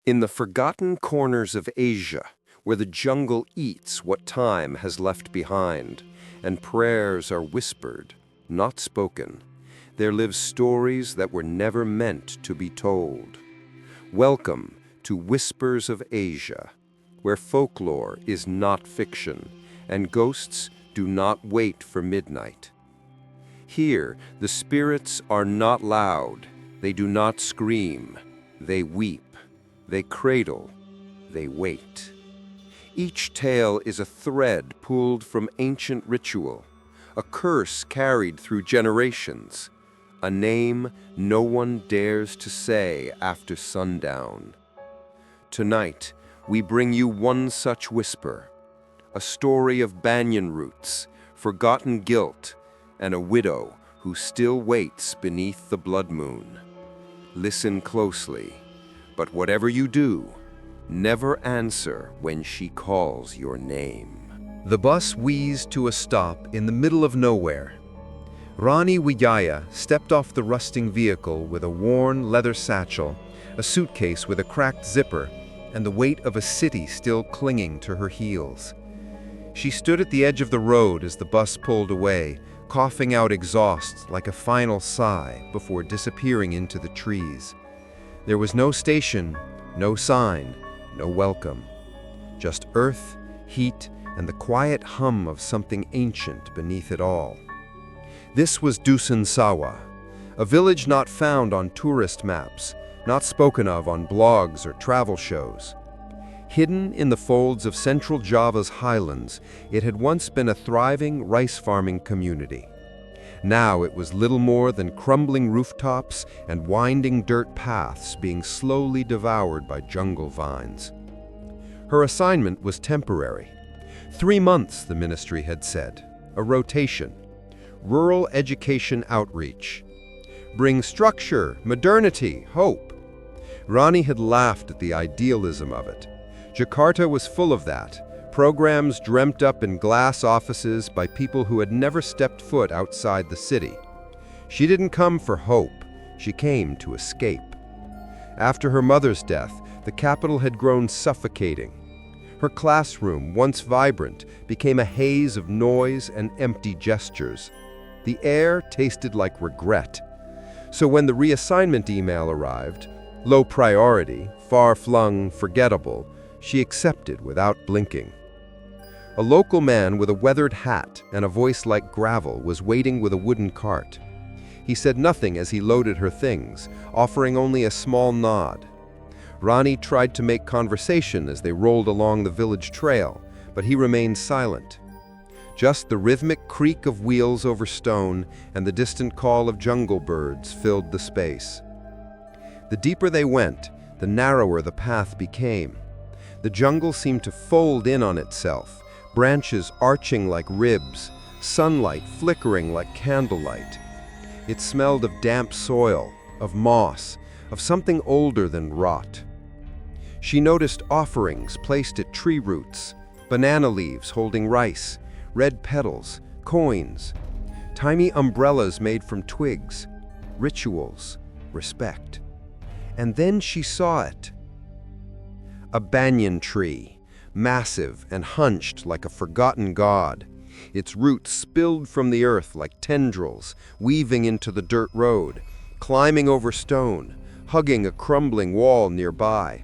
In the forgotten corners of Asia, where the jungle eats what time has left behind, and prayers are whispered, not spoken, there live stories that were never meant to be told. Welcome to Whispers of Asia, where folklore is not fiction, and ghosts do not wait for midnight. Here, the spirits are not loud, they do not scream, they weep. They cradle, they wait. Each tale is a thread pulled from ancient ritual, a curse carried through generations, a name no one dares to say after sundown. Tonight, we bring you one such whisper, a story of banyan roots, forgotten guilt, and a widow who still waits beneath the blood moon. Listen closely. But whatever you do, never answer when she calls your name. The bus wheezed to a stop in the middle of nowhere. Rani Wijaya stepped off the rusting vehicle with a worn leather satchel, a suitcase with a cracked zipper, and the weight of a city still clinging to her heels. She stood at the edge of the road as the bus pulled away, coughing out exhaust like a final sigh before disappearing into the trees. There was no station, no sign, no welcome. Just earth, heat, and the quiet hum of something ancient beneath it all. This was Dusun Sawa, a village not found on tourist maps, not spoken of on blogs or travel shows. Hidden in the folds of central Java's highlands, it had once been a thriving rice farming community. Now it was little more than crumbling rooftops and winding dirt paths being slowly devoured by jungle vines. Her assignment was temporary. 3 months, the ministry had said. A rotation. Rural education outreach. Bring structure, modernity, hope. Rani had laughed at the idealism of it. Jakarta was full of that. Programs dreamt up in glass offices by people who had never stepped foot outside the city. She didn't come for hope, she came to escape. After her mother's death, the capital had grown suffocating. Her classroom, once vibrant, became a haze of noise and empty gestures. The air tasted like regret. So when the reassignment email arrived, low priority, far-flung, forgettable, she accepted without blinking. A local man with a weathered hat and a voice like gravel was waiting with a wooden cart. He said nothing as he loaded her things, offering only a small nod. Rani tried to make conversation as they rolled along the village trail, but he remained silent. Just the rhythmic creak of wheels over stone and the distant call of jungle birds filled the space. The deeper they went, the narrower the path became. The jungle seemed to fold in on itself, branches arching like ribs, sunlight flickering like candlelight. It smelled of damp soil, of moss, of something older than rot. She noticed offerings placed at tree roots, banana leaves holding rice, red petals, coins, tiny umbrellas made from twigs, rituals, respect. And then she saw it. A banyan tree. Massive and hunched like a forgotten god, its roots spilled from the earth like tendrils, weaving into the dirt road, climbing over stone, hugging a crumbling wall nearby.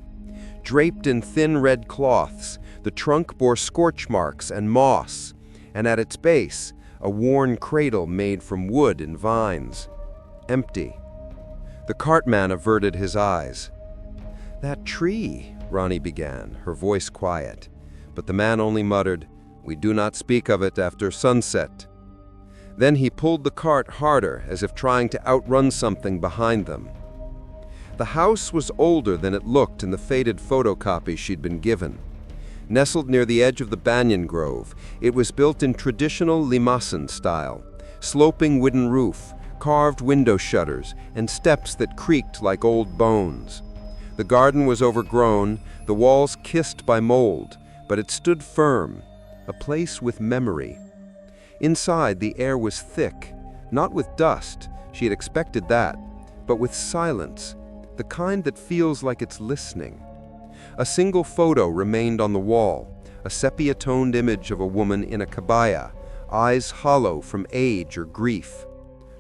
Draped in thin red cloths, the trunk bore scorch marks and moss, and at its base, a worn cradle made from wood and vines. Empty. The cartman averted his eyes. "That tree," Rani began, her voice quiet, but the man only muttered, "We do not speak of it after sunset." Then he pulled the cart harder, as if trying to outrun something behind them. The house was older than it looked in the faded photocopy she'd been given. Nestled near the edge of the banyan grove, it was built in traditional limasan style, sloping wooden roof, carved window shutters, and steps that creaked like old bones. The garden was overgrown, the walls kissed by mold, but it stood firm, a place with memory. Inside, the air was thick, not with dust, she had expected that, but with silence, the kind that feels like it's listening. A single photo remained on the wall, a sepia-toned image of a woman in a kabaya, eyes hollow from age or grief.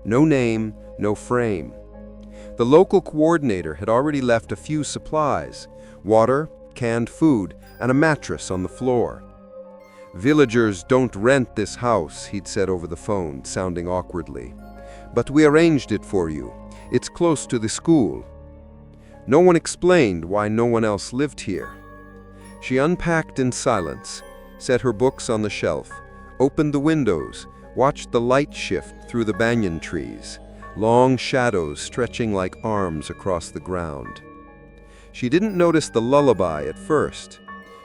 No name, no frame. The local coordinator had already left a few supplies: water, canned food, and a mattress on the floor. "Villagers don't rent this house," he'd said over the phone, sounding awkwardly. "But we arranged it for you. It's close to the school." No one explained why no one else lived here. She unpacked in silence, set her books on the shelf, opened the windows, watched the light shift through the banyan trees, long shadows stretching like arms across the ground. She didn't notice the lullaby at first,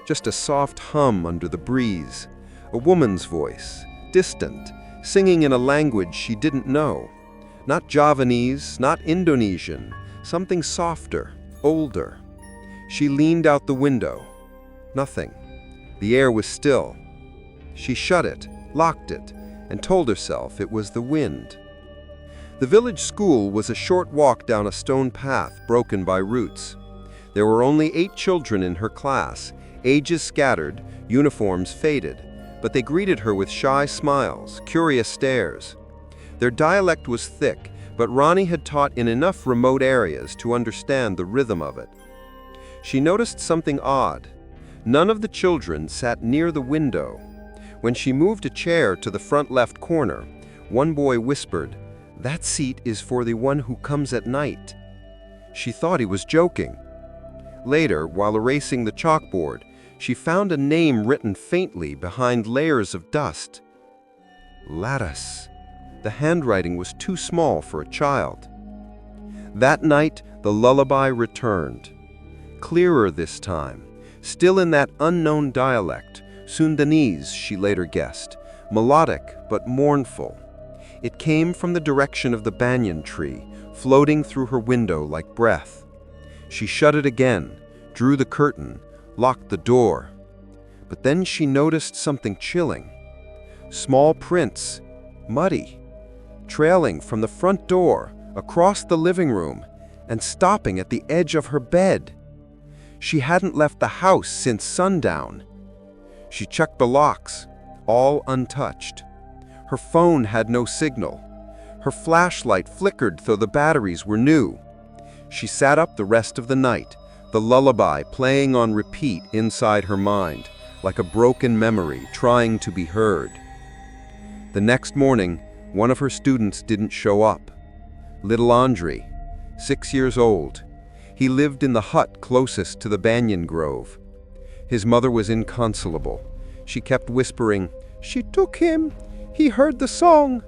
just a soft hum under the breeze, a woman's voice, distant, singing in a language she didn't know. Not Javanese, not Indonesian, something softer, older. She leaned out the window. Nothing. The air was still. She shut it, locked it, and told herself it was the wind. The village school was a short walk down a stone path broken by roots. There were only 8 children in her class, ages scattered, uniforms faded, but they greeted her with shy smiles, curious stares. Their dialect was thick, but Ronnie had taught in enough remote areas to understand the rhythm of it. She noticed something odd. None of the children sat near the window. When she moved a chair to the front left corner, one boy whispered, "That seat is for the one who comes at night." She thought he was joking. Later, while erasing the chalkboard, she found a name written faintly behind layers of dust. Lattice. The handwriting was too small for a child. That night, the lullaby returned. Clearer this time, still in that unknown dialect, Sundanese, she later guessed, melodic but mournful. It came from the direction of the banyan tree, floating through her window like breath. She shut it again, drew the curtain, locked the door. But then she noticed something chilling. Small prints, muddy, trailing from the front door, across the living room, and stopping at the edge of her bed. She hadn't left the house since sundown. She checked the locks, all untouched. Her phone had no signal. Her flashlight flickered though the batteries were new. She sat up the rest of the night, the lullaby playing on repeat inside her mind, like a broken memory trying to be heard. The next morning, one of her students didn't show up. Little Andre, 6 years old. He lived in the hut closest to the banyan grove. His mother was inconsolable. She kept whispering, "She took him. He heard the song."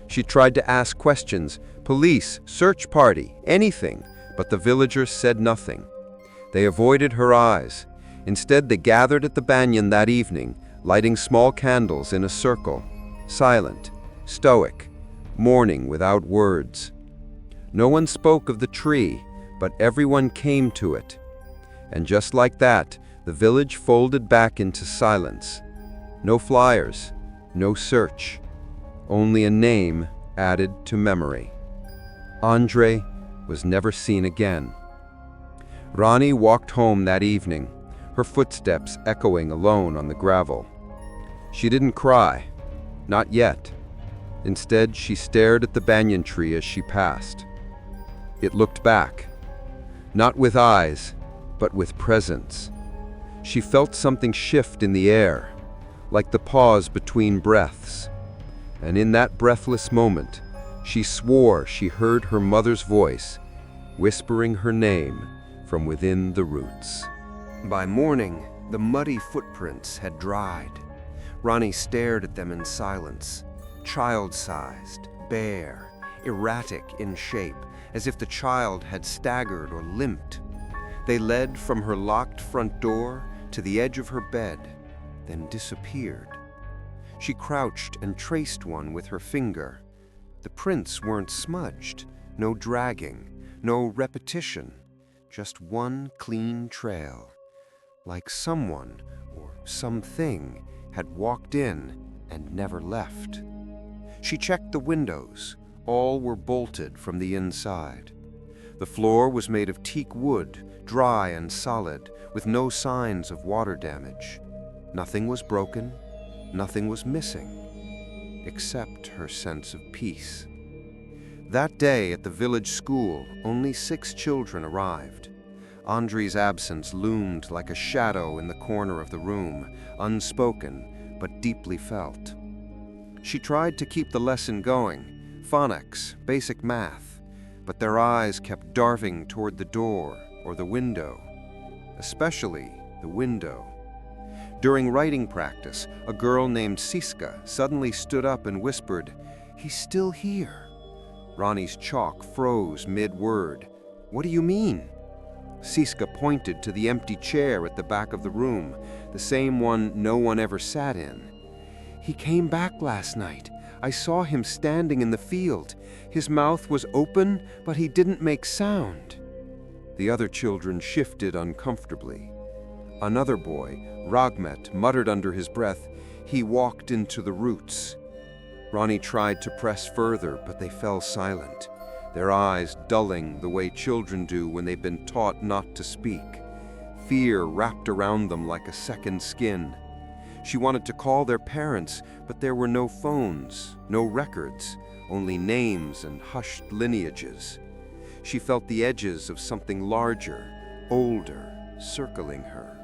She tried to ask questions, police, search party, anything, but the villagers said nothing. They avoided her eyes. Instead, they gathered at the banyan that evening, lighting small candles in a circle, silent, stoic, mourning without words. No one spoke of the tree, but everyone came to it. And just like that, the village folded back into silence. No flyers, no search, only a name added to memory. Andre was never seen again. Ronnie walked home that evening, her footsteps echoing alone on the gravel. She didn't cry, not yet. Instead, she stared at the banyan tree as she passed. It looked back, not with eyes, but with presence. She felt something shift in the air, like the pause between breaths. And in that breathless moment, she swore she heard her mother's voice, whispering her name from within the roots. By morning, the muddy footprints had dried. Ronnie stared at them in silence, child-sized, bare, erratic in shape, as if the child had staggered or limped. They led from her locked front door to the edge of her bed, then disappeared. She crouched and traced one with her finger. The prints weren't smudged, no dragging, no repetition, just one clean trail, like someone or something had walked in and never left. She checked the windows. All were bolted from the inside. The floor was made of teak wood, dry and solid, with no signs of water damage. Nothing was broken, nothing was missing, except her sense of peace. That day at the village school, only 6 children arrived. Andri's absence loomed like a shadow in the corner of the room, unspoken but deeply felt. She tried to keep the lesson going, phonics, basic math, but their eyes kept darting toward the door or the window, especially the window. During writing practice, a girl named Siska suddenly stood up and whispered, "He's still here." Ronnie's chalk froze mid-word. "What do you mean?" Siska pointed to the empty chair at the back of the room, the same one no one ever sat in. "He came back last night. I saw him standing in the field. His mouth was open, but he didn't make sound." The other children shifted uncomfortably. Another boy, Ragmet, muttered under his breath, "He walked into the roots." Ronnie tried to press further, but they fell silent, their eyes dulling the way children do when they've been taught not to speak. Fear wrapped around them like a second skin. She wanted to call their parents, but there were no phones, no records, only names and hushed lineages. She felt the edges of something larger, older, circling her.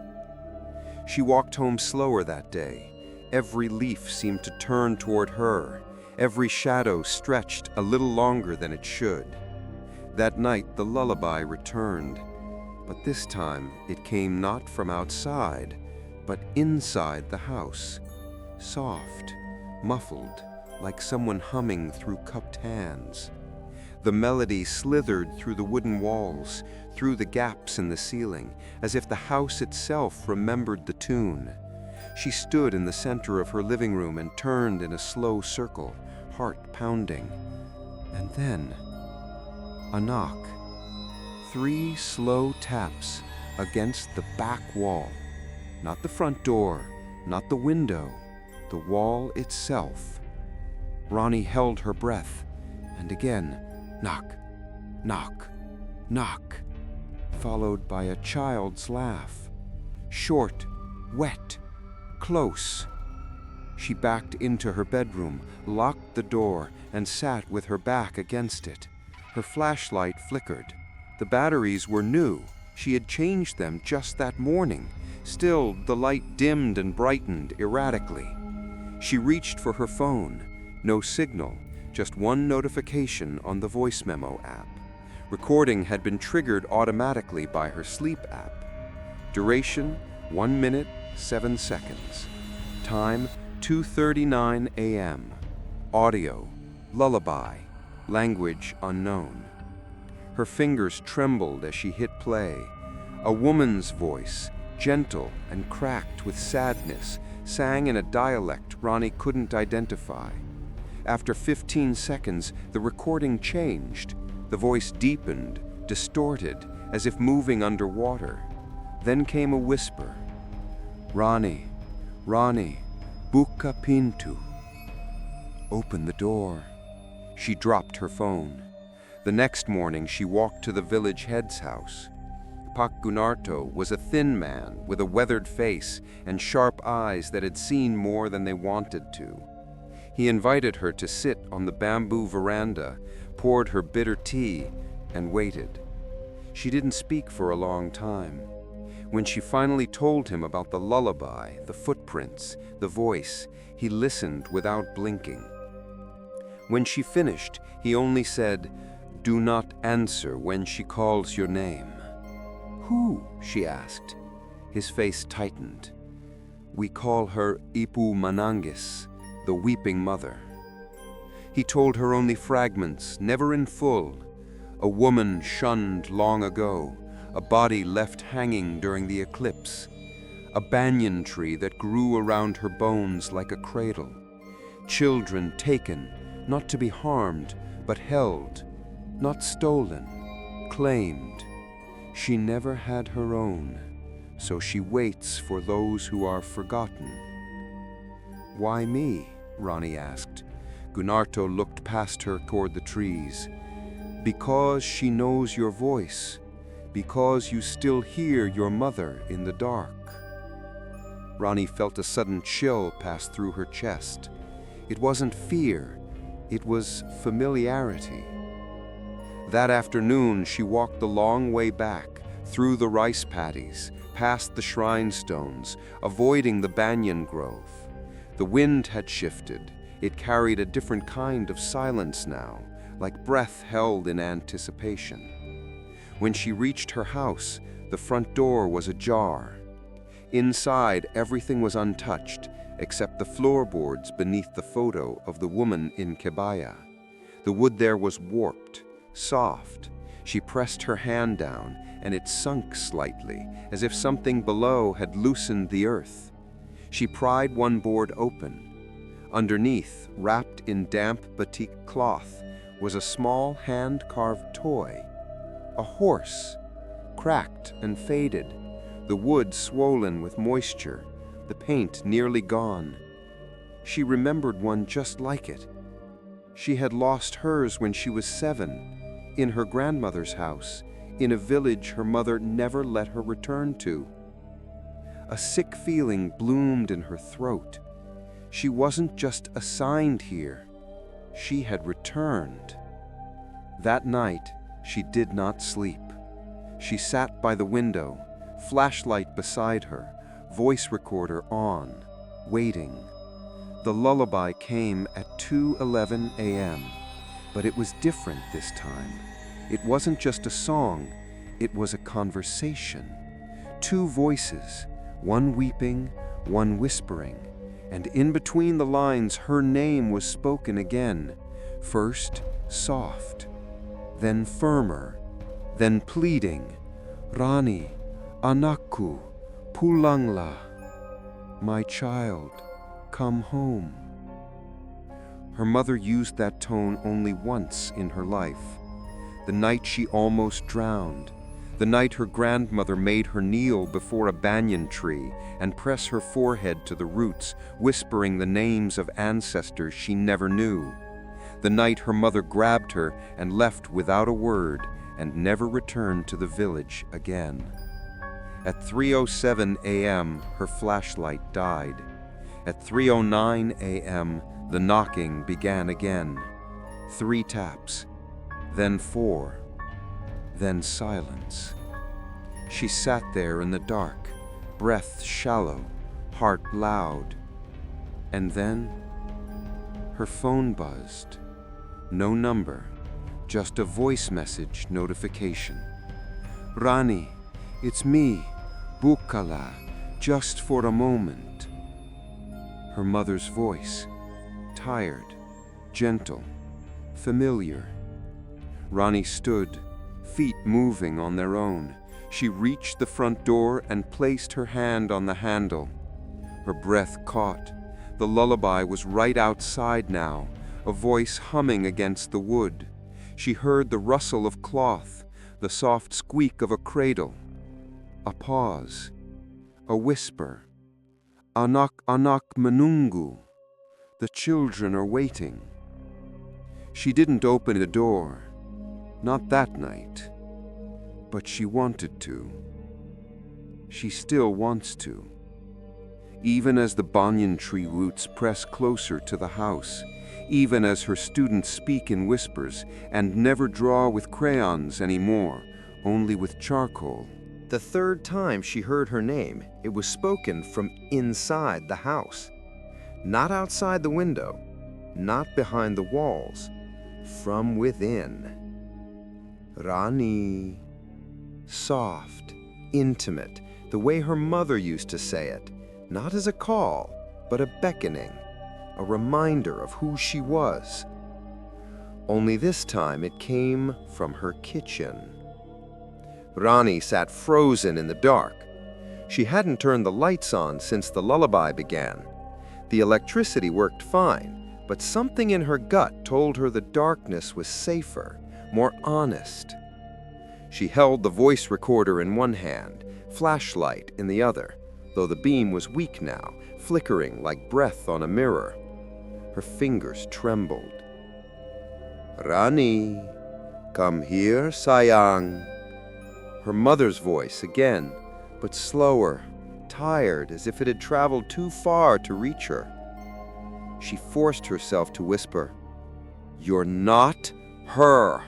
She walked home slower that day. Every leaf seemed to turn toward her. Every shadow stretched a little longer than it should. That night, the lullaby returned, but this time it came not from outside, but inside the house, soft, muffled, like someone humming through cupped hands. The melody slithered through the wooden walls, through the gaps in the ceiling, as if the house itself remembered the tune. She stood in the center of her living room and turned in a slow circle, heart pounding. And then, a knock. 3 slow taps against the back wall. Not the front door, not the window, the wall itself. Ronnie held her breath, and again, knock, knock, knock, followed by a child's laugh. Short, wet, close. She backed into her bedroom, locked the door, and sat with her back against it. Her flashlight flickered. The batteries were new. She had changed them just that morning. Still, the light dimmed and brightened erratically. She reached for her phone. No signal, just one notification on the voice memo app. Recording had been triggered automatically by her sleep app. Duration, 1 minute, 7 seconds. Time, 2:39 a.m. Audio, lullaby, language unknown. Her fingers trembled as she hit play. A woman's voice, gentle and cracked with sadness, sang in a dialect Ronnie couldn't identify. After 15 seconds, the recording changed. The voice deepened, distorted, as if moving underwater. Then came a whisper. "Ronnie, Ronnie, buka pintu." Open the door. She dropped her phone. The next morning, she walked to the village head's house. Pak Gunarto was a thin man with a weathered face and sharp eyes that had seen more than they wanted to. He invited her to sit on the bamboo veranda, poured her bitter tea, and waited. She didn't speak for a long time. When she finally told him about the lullaby, the footprints, the voice, he listened without blinking. When she finished, he only said, "Do not answer when she calls your name." "Who?" she asked. His face tightened. "We call her Ipu Manangis, the Weeping Mother." He told her only fragments, never in full. A woman shunned long ago, a body left hanging during the eclipse, a banyan tree that grew around her bones like a cradle, children taken, not to be harmed, but held, not stolen, claimed. She never had her own, so she waits for those who are forgotten. "Why me?" Ronnie asked. Gunarto looked past her toward the trees. "Because she knows your voice. because you still hear your mother in the dark." Rani felt a sudden chill pass through her chest. It wasn't fear, it was familiarity. That afternoon, she walked the long way back, through the rice paddies, past the shrine stones, avoiding the banyan grove. The wind had shifted. It carried a different kind of silence now, like breath held in anticipation. When she reached her house, the front door was ajar. Inside, everything was untouched, except the floorboards beneath the photo of the woman in kebaya. The wood there was warped, soft. She pressed her hand down, and it sunk slightly, as if something below had loosened the earth. She pried one board open. Underneath, wrapped in damp batik cloth, was a small hand-carved toy. A horse, cracked and faded, the wood swollen with moisture, the paint nearly gone. She remembered one just like it. She had lost hers when she was 7, in her grandmother's house, in a village her mother never let her return to. A sick feeling bloomed in her throat. She wasn't just assigned here. She had returned. That night, she did not sleep. She sat by the window, flashlight beside her, voice recorder on, waiting. The lullaby came at 2:11 a.m., but it was different this time. It wasn't just a song, it was a conversation. 2 voices, one weeping, one whispering, and in between the lines her name was spoken again, first soft, then firmer, then pleading, "Rani, anakku, pulanglah." My child, come home. Her mother used that tone only once in her life. The night she almost drowned, the night her grandmother made her kneel before a banyan tree and press her forehead to the roots, whispering the names of ancestors she never knew. The night her mother grabbed her and left without a word and never returned to the village again. At 3:07 a.m., her flashlight died. At 3:09 a.m., the knocking began again. 3 taps, then 4, then silence. She sat there in the dark, breath shallow, heart loud. And then her phone buzzed. No number, just a voice message notification. "Rani, it's me, Bukala, just for a moment." Her mother's voice, tired, gentle, familiar. Rani stood, feet moving on their own. She reached the front door and placed her hand on the handle. Her breath caught. The lullaby was right outside now, a voice humming against the wood. She heard the rustle of cloth, the soft squeak of a cradle. A pause, a whisper. "Anak anak menunggu." The children are waiting. She didn't open the door, not that night, but she wanted to. She still wants to. Even as the banyan tree roots press closer to the house, even as her students speak in whispers and never draw with crayons anymore, only with charcoal. The third time she heard her name, it was spoken from inside the house. Not outside the window, not behind the walls, from within. Rani. Soft, intimate, the way her mother used to say it, not as a call, but a beckoning, a reminder of who she was. Only this time it came from her kitchen. Rani sat frozen in the dark. She hadn't turned the lights on since the lullaby began. The electricity worked fine, but something in her gut told her the darkness was safer, more honest. She held the voice recorder in one hand, flashlight in the other, though the beam was weak now, flickering like breath on a mirror. Her fingers trembled. "Rani, come here, sayang." Her mother's voice again, but slower, tired, as if it had traveled too far to reach her. She forced herself to whisper, "You're not her."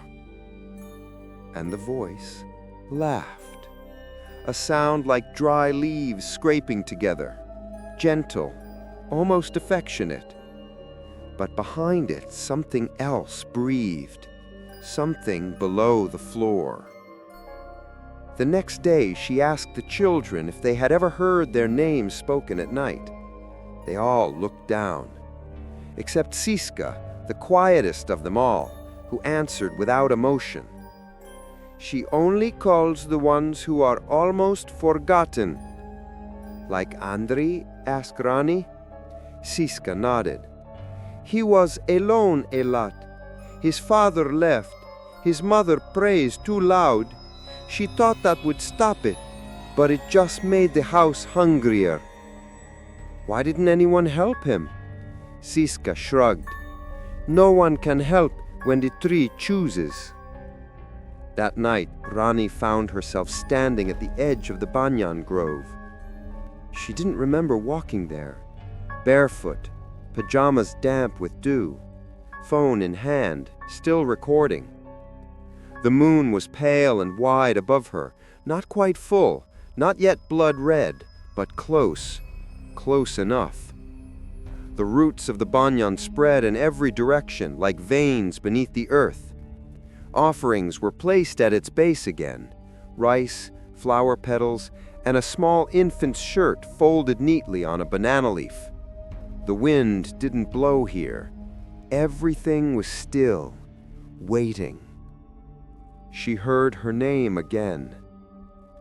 And the voice laughed, a sound like dry leaves scraping together, gentle, almost affectionate. But behind it, something else breathed, something below the floor. The next day, she asked the children if they had ever heard their names spoken at night. They all looked down, except Siska, the quietest of them all, who answered without emotion. "She only calls the ones who are almost forgotten." "Like Andri?" asked Rani. Siska nodded. "He was alone a lot. His father left. His mother prays too loud. She thought that would stop it, but it just made the house hungrier." "Why didn't anyone help him?" Siska shrugged. "No one can help when the tree chooses." That night, Rani found herself standing at the edge of the banyan grove. She didn't remember walking there, barefoot, pajamas damp with dew, phone in hand, still recording. The moon was pale and wide above her, not quite full, not yet blood red, but close, close enough. The roots of the banyan spread in every direction like veins beneath the earth. Offerings were placed at its base again, rice, flower petals, and a small infant's shirt folded neatly on a banana leaf. The wind didn't blow here. Everything was still, waiting. She heard her name again,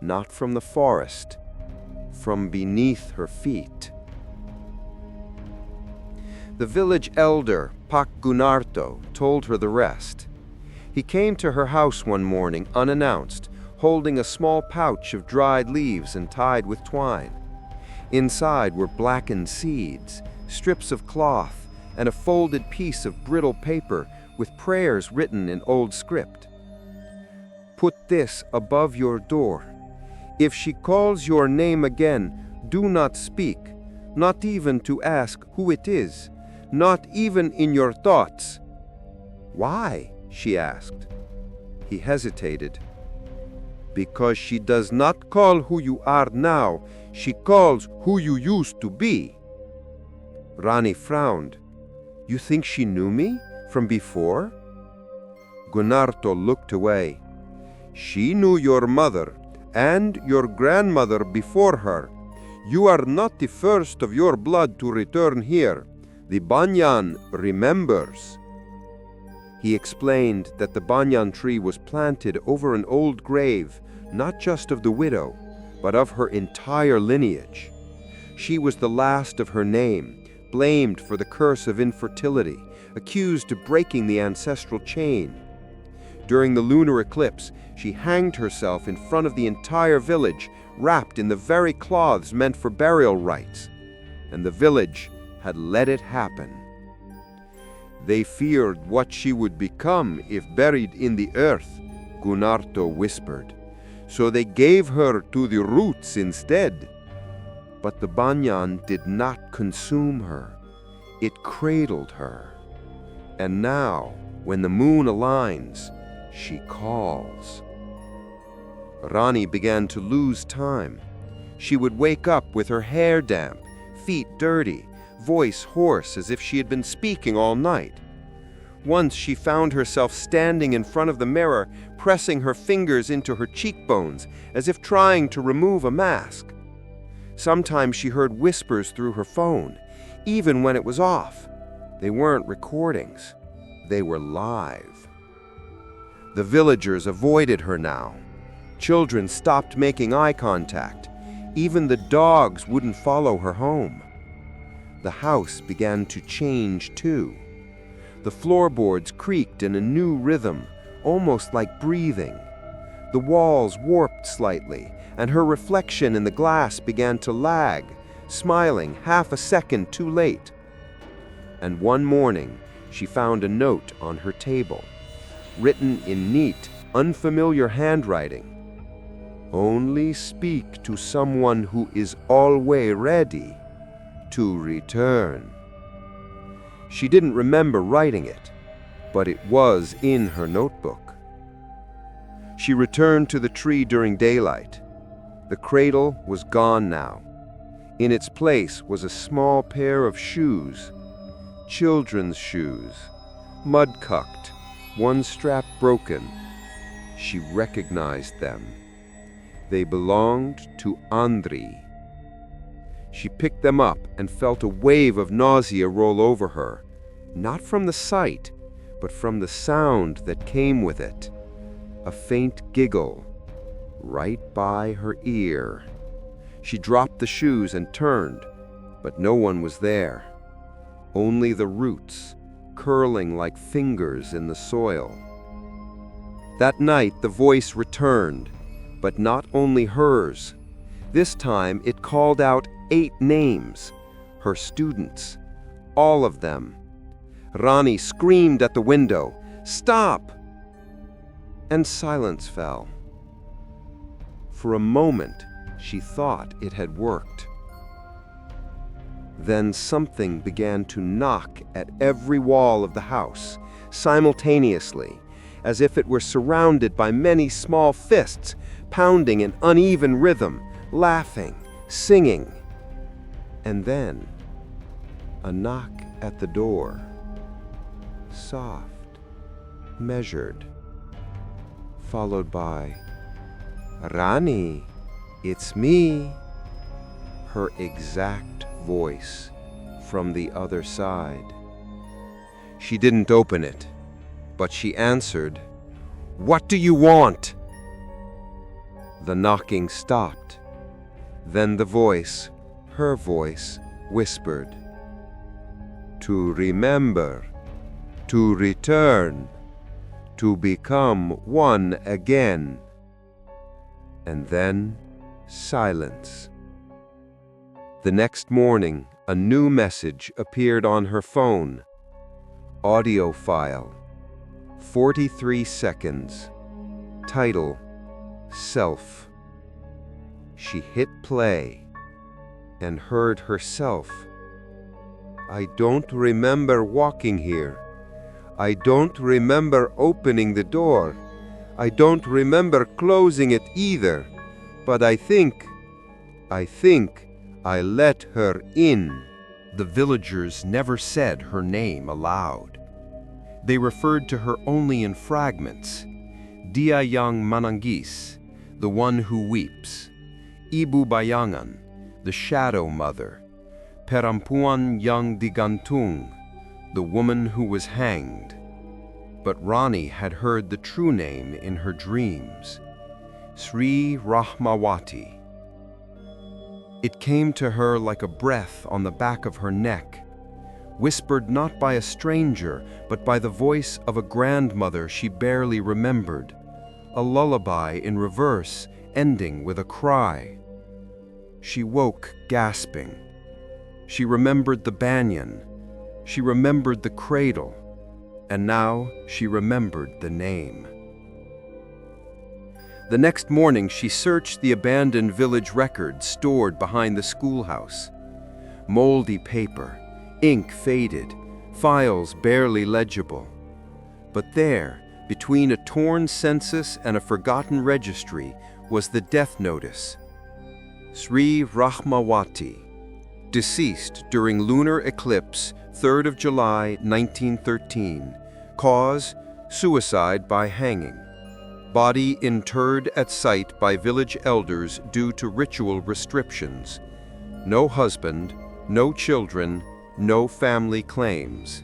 not from the forest, from beneath her feet. The village elder, Pak Gunarto, told her the rest. He came to her house one morning unannounced, holding a small pouch of dried leaves and tied with twine. Inside were blackened seeds, strips of cloth, and a folded piece of brittle paper with prayers written in old script. "Put this above your door. If she calls your name again, do not speak, not even to ask who it is, not even in your thoughts." "Why?" she asked. He hesitated. "Because she does not call who you are now, she calls who you used to be." Rani frowned. "You think she knew me from before?" Gunarto looked away. "She knew your mother and your grandmother before her. You are not the first of your blood to return here. The banyan remembers." He explained that the banyan tree was planted over an old grave, not just of the widow, but of her entire lineage. She was the last of her name, blamed for the curse of infertility, accused of breaking the ancestral chain. During the lunar eclipse, she hanged herself in front of the entire village, wrapped in the very cloths meant for burial rites. And the village had let it happen. "They feared what she would become if buried in the earth," Gunarto whispered. "So they gave her to the roots instead." But the banyan did not consume her. It cradled her. And now, when the moon aligns, she calls. Rani began to lose time. She would wake up with her hair damp, feet dirty, voice hoarse as if she had been speaking all night. Once she found herself standing in front of the mirror, pressing her fingers into her cheekbones as if trying to remove a mask. Sometimes she heard whispers through her phone, even when it was off. They weren't recordings. They were live. The villagers avoided her now. Children stopped making eye contact. Even the dogs wouldn't follow her home. The house began to change too. The floorboards creaked in a new rhythm, almost like breathing. The walls warped slightly, and her reflection in the glass began to lag, smiling half a second too late. And one morning, she found a note on her table, written in neat, unfamiliar handwriting. Only speak to someone who is always ready to return. She didn't remember writing it, but it was in her notebook. She returned to the tree during daylight. The cradle was gone now. In its place was a small pair of shoes, children's shoes, mud-cucked, one strap broken. She recognized them. They belonged to Andri. She picked them up and felt a wave of nausea roll over her, not from the sight, but from the sound that came with it. A faint giggle, right by her ear. She dropped the shoes and turned, but no one was there. Only the roots, curling like fingers in the soil. That night the voice returned, but not only hers. This time it called out 8 names, her students, all of them. Rani screamed at the window, "Stop!" And silence fell. For a moment, she thought it had worked. Then something began to knock at every wall of the house, simultaneously, as if it were surrounded by many small fists, pounding in uneven rhythm, laughing, singing. And then, a knock at the door. Soft, measured, followed by, "Rani, it's me," her exact voice from the other side. She didn't open it, but she answered, "What do you want?" The knocking stopped. Then the voice, her voice, whispered, "To remember, to return, to become one again." And then silence. The next morning, a new message appeared on her phone. Audio file, 43 seconds. Title, Self. She hit play and heard herself. "I don't remember walking here. I don't remember opening the door. I don't remember closing it either. But I think I let her in." The villagers never said her name aloud. They referred to her only in fragments. Dia yang manangis, the one who weeps. Ibu bayangan, the shadow mother. Perempuan yang digantung, the woman who was hanged. But Rani had heard the true name in her dreams. Sri Rahmawati. It came to her like a breath on the back of her neck, whispered not by a stranger, but by the voice of a grandmother she barely remembered, a lullaby in reverse, ending with a cry. She woke gasping. She remembered the banyan. She remembered the cradle. And now she remembered the name. The next morning she searched the abandoned village records stored behind the schoolhouse. Moldy paper, ink faded, files barely legible. But there, between a torn census and a forgotten registry, was the death notice. Sri Rahmawati, deceased during lunar eclipse, 3rd of July, 1913. Cause, suicide by hanging. Body interred at site by village elders due to ritual restrictions. No husband, no children, no family claims.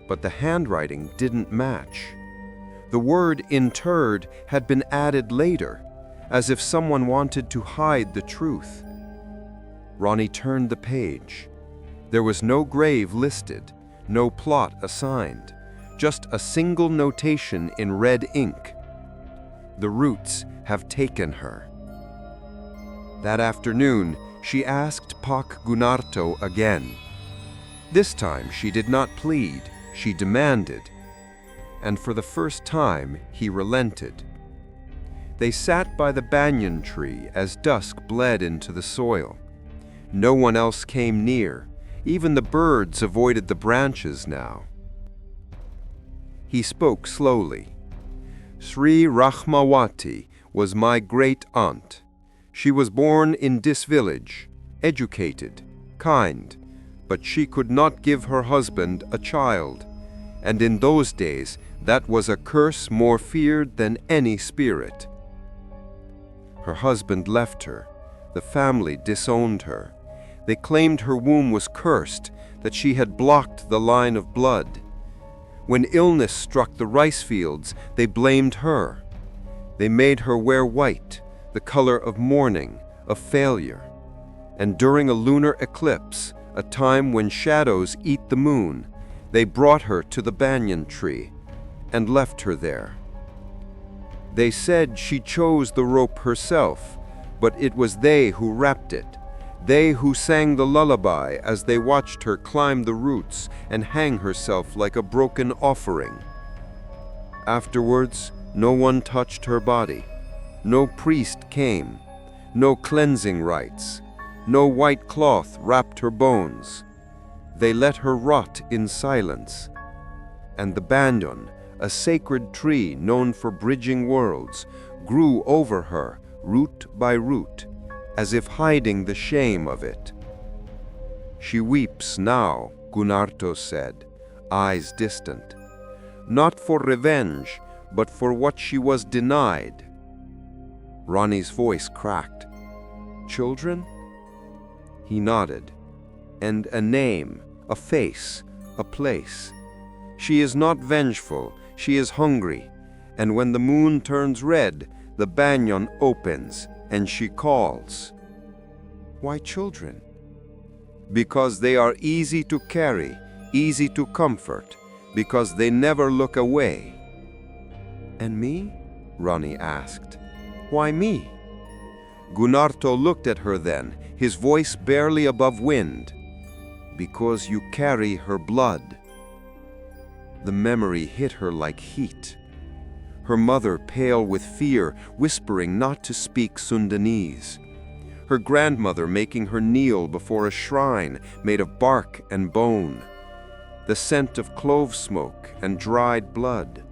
But the handwriting didn't match. The word interred had been added later, as if someone wanted to hide the truth. Rani turned the page. There was no grave listed, no plot assigned, just a single notation in red ink. The roots have taken her. That afternoon, she asked Pak Gunarto again. This time she did not plead, she demanded. And for the first time, he relented. They sat by the banyan tree as dusk bled into the soil. No one else came near. Even the birds avoided the branches now. He spoke slowly. Sri Rahmawati was my great-aunt. She was born in this village, educated, kind, but she could not give her husband a child, and in those days that was a curse more feared than any spirit. Her husband left her. The family disowned her. They claimed her womb was cursed, that she had blocked the line of blood. When illness struck the rice fields, they blamed her. They made her wear white, the color of mourning, of failure. And during a lunar eclipse, a time when shadows eat the moon, they brought her to the banyan tree and left her there. They said she chose the rope herself, but it was they who wrapped it, they who sang the lullaby as they watched her climb the roots and hang herself like a broken offering. Afterwards, no one touched her body. No priest came. No cleansing rites. No white cloth wrapped her bones. They let her rot in silence. And the banyan, a sacred tree known for bridging worlds, grew over her, root by root, as if hiding the shame of it. She weeps now, Gunarto said, eyes distant, not for revenge, but for what she was denied. Ronnie's voice cracked. Children? He nodded. And a name, a face, a place. She is not vengeful, she is hungry, and when the moon turns red, the banyan opens, and she calls. Why children? Because they are easy to carry, easy to comfort, because they never look away. And me? Ronnie asked. Why me? Gunarto looked at her then, his voice barely above wind. Because you carry her blood. The memory hit her like heat. Her mother, pale with fear, whispering not to speak Sundanese. Her grandmother making her kneel before a shrine made of bark and bone. The scent of clove smoke and dried blood.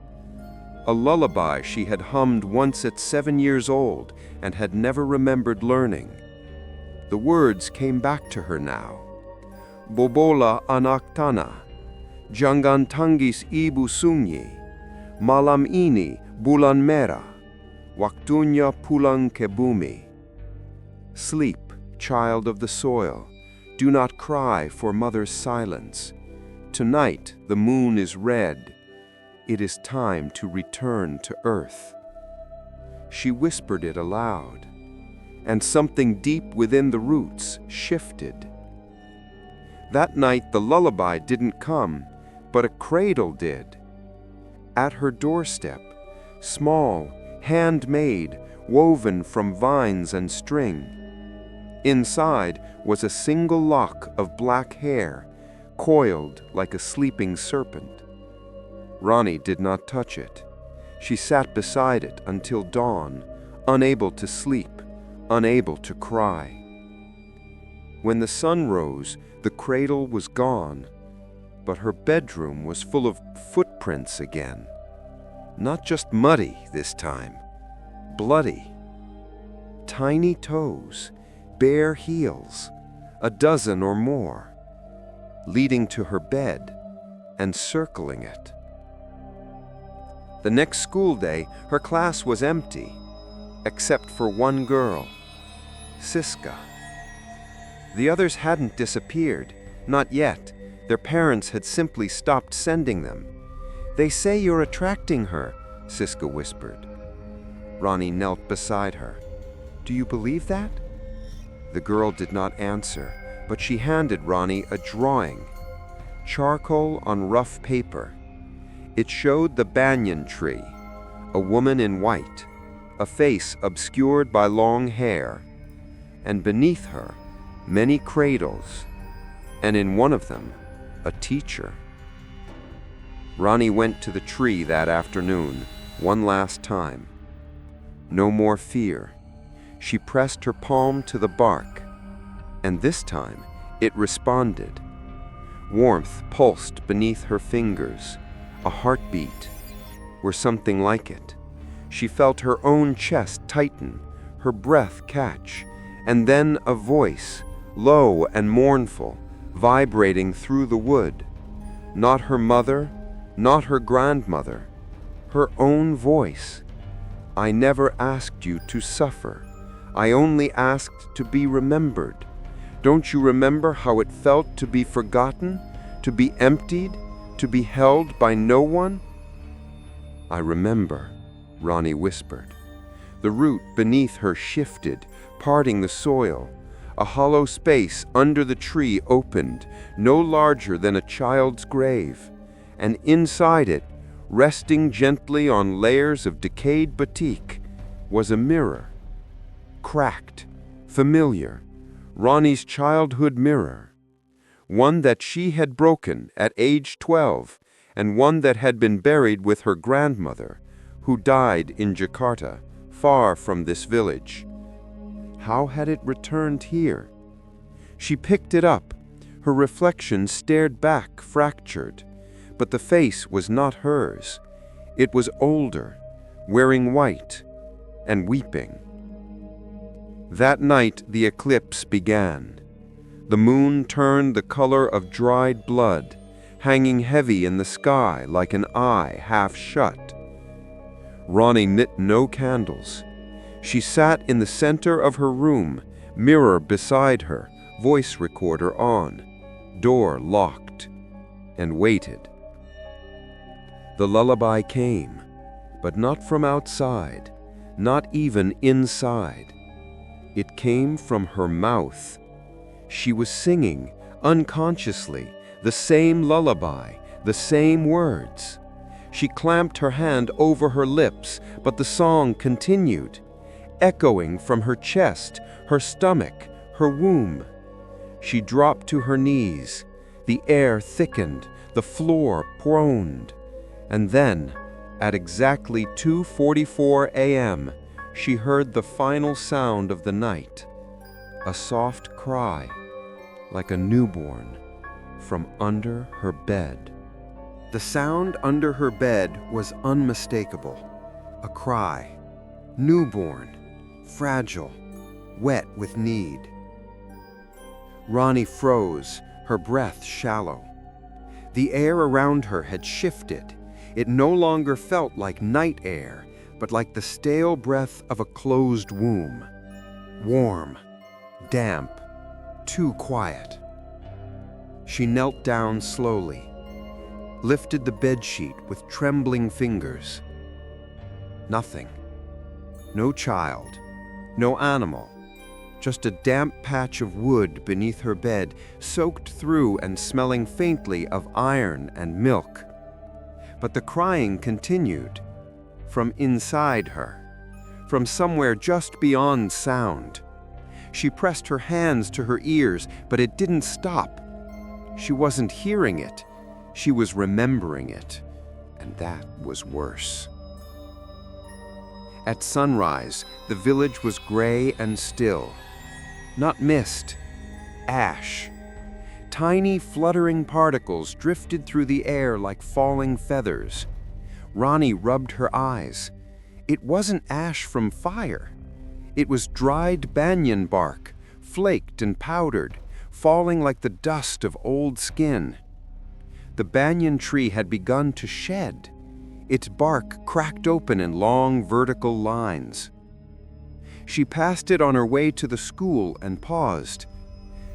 A lullaby she had hummed once at 7 years old and had never remembered learning. The words came back to her now. Bobola anak tanah, jangan tangis ibu sunyi, malam ini bulan merah, waktunya pulang ke bumi. Sleep, child of the soil, do not cry for mother's silence. Tonight the moon is red. It is time to return to earth. She whispered it aloud, and something deep within the roots shifted. That night the lullaby didn't come, but a cradle did. At her doorstep, small, handmade, woven from vines and string. Inside was a single lock of black hair, coiled like a sleeping serpent. Ronnie did not touch it. She sat beside it until dawn, unable to sleep, unable to cry. When the sun rose, the cradle was gone, but her bedroom was full of footprints again. Not just muddy this time, bloody. Tiny toes, bare heels, a dozen or more, leading to her bed and circling it. The next school day, her class was empty, except for one girl, Siska. The others hadn't disappeared, not yet. Their parents had simply stopped sending them. They say you're attracting her, Siska whispered. Ronnie knelt beside her. Do you believe that? The girl did not answer, but she handed Ronnie a drawing, charcoal on rough paper. It showed the banyan tree, a woman in white, a face obscured by long hair, and beneath her, many cradles, and in one of them, a teacher. Ronnie went to the tree that afternoon, one last time. No more fear. She pressed her palm to the bark, and this time it responded. Warmth pulsed beneath her fingers, a heartbeat, or something like it. She felt her own chest tighten, her breath catch, and then a voice, low and mournful, vibrating through the wood. Not her mother, not her grandmother, her own voice. I never asked you to suffer. I only asked to be remembered. Don't you remember how it felt to be forgotten, to be emptied, to be held by no one? I remember, Ronnie whispered. The root beneath her shifted, parting the soil. A hollow space under the tree opened, no larger than a child's grave, and inside it, resting gently on layers of decayed batik, was a mirror. Cracked, familiar, Ronnie's childhood mirror. One that she had broken at age 12, and one that had been buried with her grandmother, who died in Jakarta, far from this village. How had it returned here? She picked it up. Her reflection stared back, fractured. But the face was not hers. It was older, wearing white, and weeping. That night the eclipse began. The moon turned the color of dried blood, hanging heavy in the sky like an eye half shut. Ronnie lit no candles. She sat in the center of her room, mirror beside her, voice recorder on, door locked, and waited. The lullaby came, but not from outside, not even inside. It came from her mouth. She was singing, unconsciously, the same lullaby, the same words. She clamped her hand over her lips, but the song continued, echoing from her chest, her stomach, her womb. She dropped to her knees. The air thickened, the floor groaned. And then, at exactly 2:44 a.m., she heard the final sound of the night, a soft cry, like a newborn, from under her bed. The sound under her bed was unmistakable, a cry, newborn, fragile, wet with need. Ronnie froze, her breath shallow. The air around her had shifted. It no longer felt like night air, but like the stale breath of a closed womb. Warm, damp, too quiet. She knelt down slowly, lifted the bedsheet with trembling fingers. Nothing. No child, no animal, just a damp patch of wood beneath her bed, soaked through and smelling faintly of iron and milk. But the crying continued, from inside her, from somewhere just beyond sound. She pressed her hands to her ears, but it didn't stop. She wasn't hearing it. She was remembering it, and that was worse. At sunrise, the village was gray and still. Not mist, ash. Tiny fluttering particles drifted through the air like falling feathers. Ronnie rubbed her eyes. It wasn't ash from fire. It was dried banyan bark, flaked and powdered, falling like the dust of old skin. The banyan tree had begun to shed. Its bark cracked open in long vertical lines. She passed it on her way to the school and paused.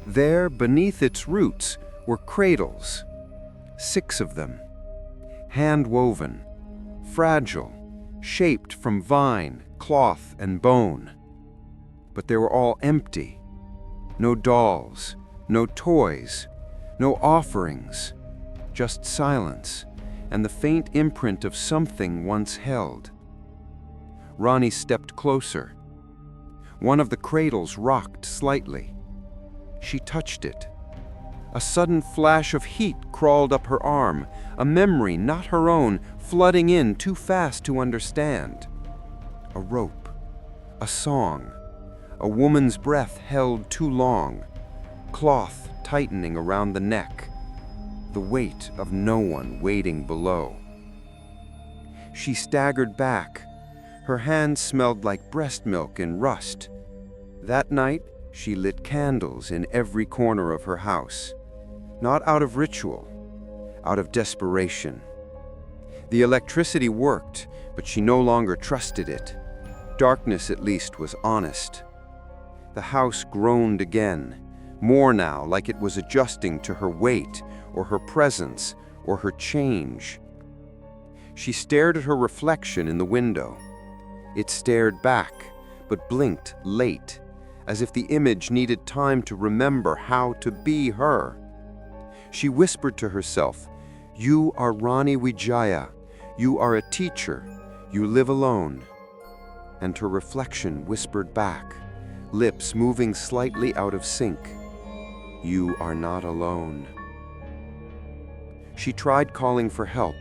There, beneath its roots, were cradles, 6 of them, hand-woven, fragile, shaped from vine, cloth, and bone. But they were all empty. No dolls, no toys, no offerings, just silence and the faint imprint of something once held. Ronnie stepped closer. One of the cradles rocked slightly. She touched it. A sudden flash of heat crawled up her arm, a memory not her own, flooding in too fast to understand. A rope. A song. A woman's breath held too long. Cloth tightening around the neck. The weight of no one waiting below. She staggered back. Her hands smelled like breast milk and rust. That night, she lit candles in every corner of her house. Not out of ritual, out of desperation. The electricity worked, but she no longer trusted it. Darkness, at least, was honest. The house groaned again, more now like it was adjusting to her weight, or her presence, or her change. She stared at her reflection in the window. It stared back, but blinked late, as if the image needed time to remember how to be her. She whispered to herself, "You are Rani Wijaya. You are a teacher. You live alone." And her reflection whispered back, lips moving slightly out of sync, "You are not alone." She tried calling for help.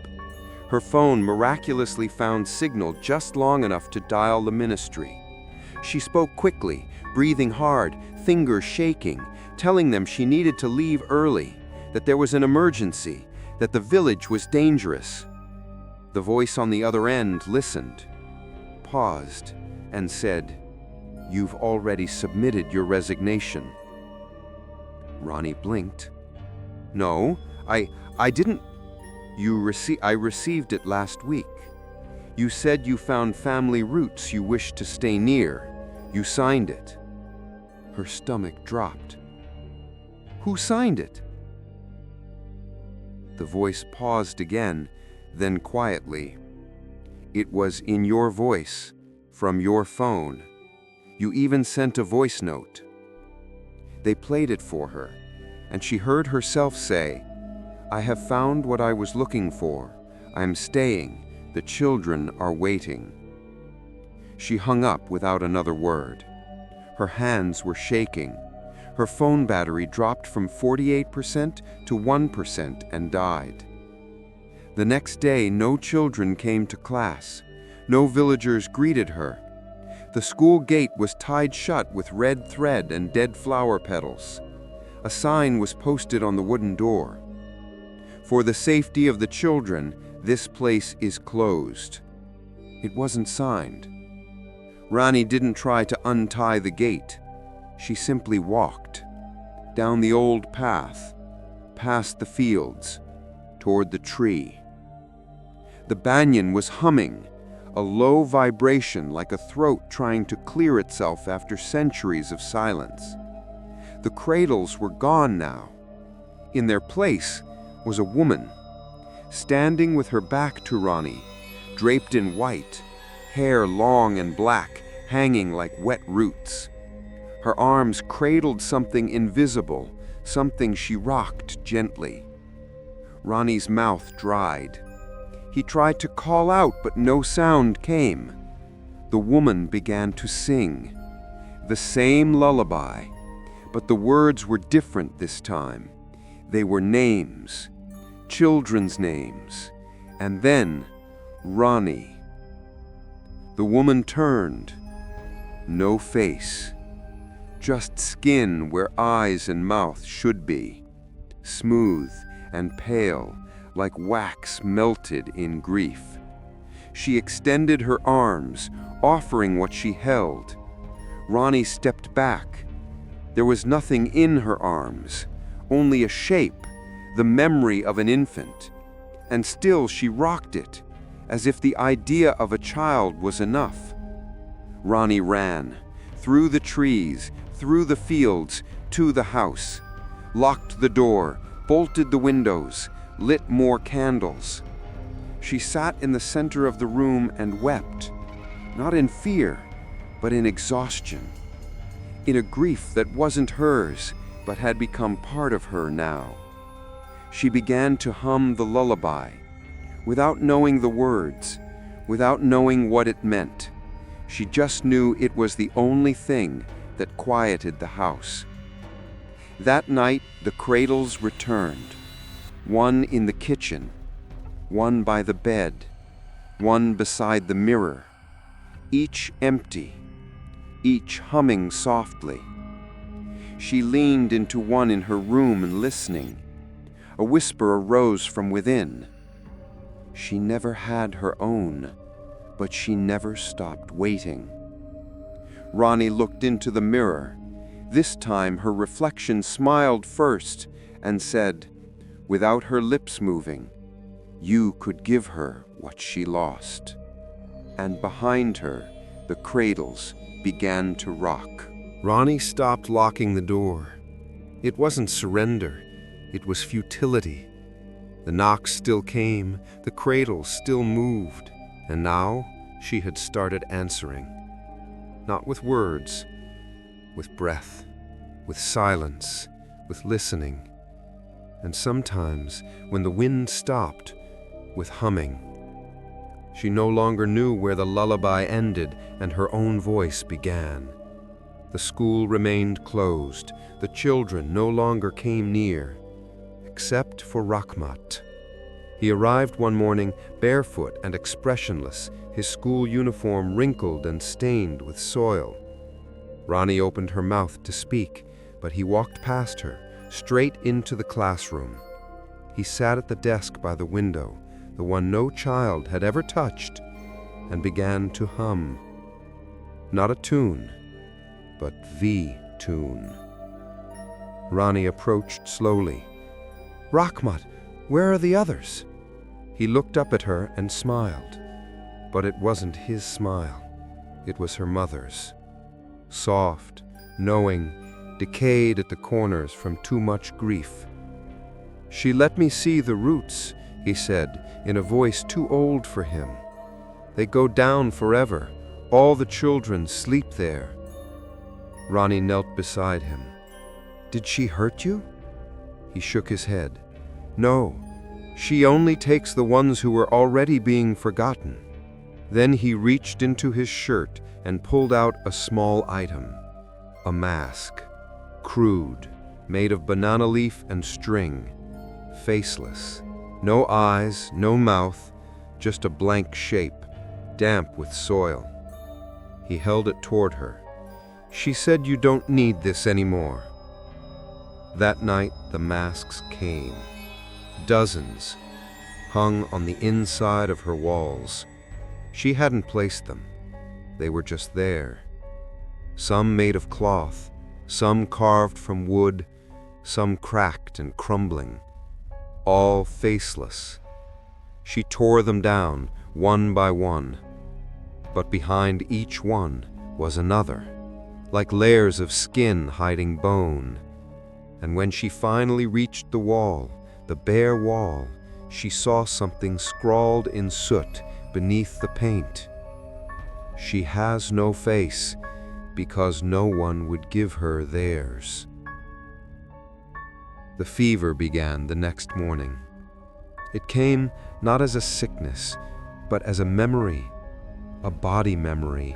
Her phone miraculously found signal just long enough to dial the ministry. She spoke quickly, breathing hard, fingers shaking, telling them she needed to leave early, that there was an emergency, that the village was dangerous. The voice on the other end listened, paused, and said, "You've already submitted your resignation." Rani blinked. "No, I didn't. I received it last week. You said you found family roots you wished to stay near. You signed it." Her stomach dropped. "Who signed it?" The voice paused again, then quietly, "It was in your voice, from your phone. You even sent a voice note." They played it for her, and she heard herself say, "I have found what I was looking for. I am staying. The children are waiting." She hung up without another word. Her hands were shaking. Her phone battery dropped from 48% to 1% and died. The next day, no children came to class. No villagers greeted her. The school gate was tied shut with red thread and dead flower petals. A sign was posted on the wooden door. "For the safety of the children, this place is closed." It wasn't signed. Rani didn't try to untie the gate. She simply walked. Down the old path, past the fields, toward the tree. The banyan was humming, a low vibration like a throat trying to clear itself after centuries of silence. The cradles were gone now. In their place was a woman, standing with her back to Rani, draped in white, hair long and black, hanging like wet roots. Her arms cradled something invisible, something she rocked gently. Rani's mouth dried. He tried to call out, but no sound came. The woman began to sing. The same lullaby, but the words were different this time. They were names, children's names, and then Rani. The woman turned. No face, just skin where eyes and mouth should be, smooth and pale, like wax melted in grief. She extended her arms, offering what she held. Rani stepped back. There was nothing in her arms, only a shape, the memory of an infant. And still she rocked it, as if the idea of a child was enough. Rani ran, through the trees, through the fields, to the house, locked the door, bolted the windows, lit more candles. She sat in the center of the room and wept, not in fear, but in exhaustion, in a grief that wasn't hers, but had become part of her now. She began to hum the lullaby, without knowing the words, without knowing what it meant. She just knew it was the only thing that quieted the house. That night, the cradles returned. One in the kitchen, one by the bed, one beside the mirror, each empty. each humming softly. She leaned into one in her room and listening. A whisper arose from within. She never had her own, but she never stopped waiting. Rani looked into the mirror. This time her reflection smiled first and said, without her lips moving, "You could give her what she lost." And behind her, the cradles began to rock. Rani stopped locking the door. It wasn't surrender, it was futility. The knocks still came, the cradles still moved, and now she had started answering. Not with words, with breath, with silence, with listening. And sometimes, when the wind stopped, with humming. She no longer knew where the lullaby ended and her own voice began. The school remained closed. The children no longer came near, except for Rahmat. He arrived one morning barefoot and expressionless, his school uniform wrinkled and stained with soil. Rani opened her mouth to speak, but he walked past her, straight into the classroom. He sat at the desk by the window, the one no child had ever touched, and began to hum. Not a tune, but the tune. Rani approached slowly. "Rahmat, where are the others?" He looked up at her and smiled. But it wasn't his smile. It was her mother's. Soft, knowing, decayed at the corners from too much grief. "She let me see the roots," he said, in a voice too old for him. "They go down forever. All the children sleep there." Rani knelt beside him. "Did she hurt you?" He shook his head. "No, she only takes the ones who were already being forgotten." Then he reached into his shirt and pulled out a small item. A mask, crude, made of banana leaf and string, faceless. No eyes, no mouth, just a blank shape, damp with soil. He held it toward her. "She said you don't need this anymore." That night, the masks came. Dozens, hung on the inside of her walls. She hadn't placed them. They were just there. Some made of cloth, some carved from wood, some cracked and crumbling. All faceless. She tore them down, one by one. But behind each one was another, like layers of skin hiding bone. And when she finally reached the wall, the bare wall, she saw something scrawled in soot beneath the paint. She has no face, because no one would give her theirs. The fever began the next morning. It came not as a sickness, but as a memory, a body memory,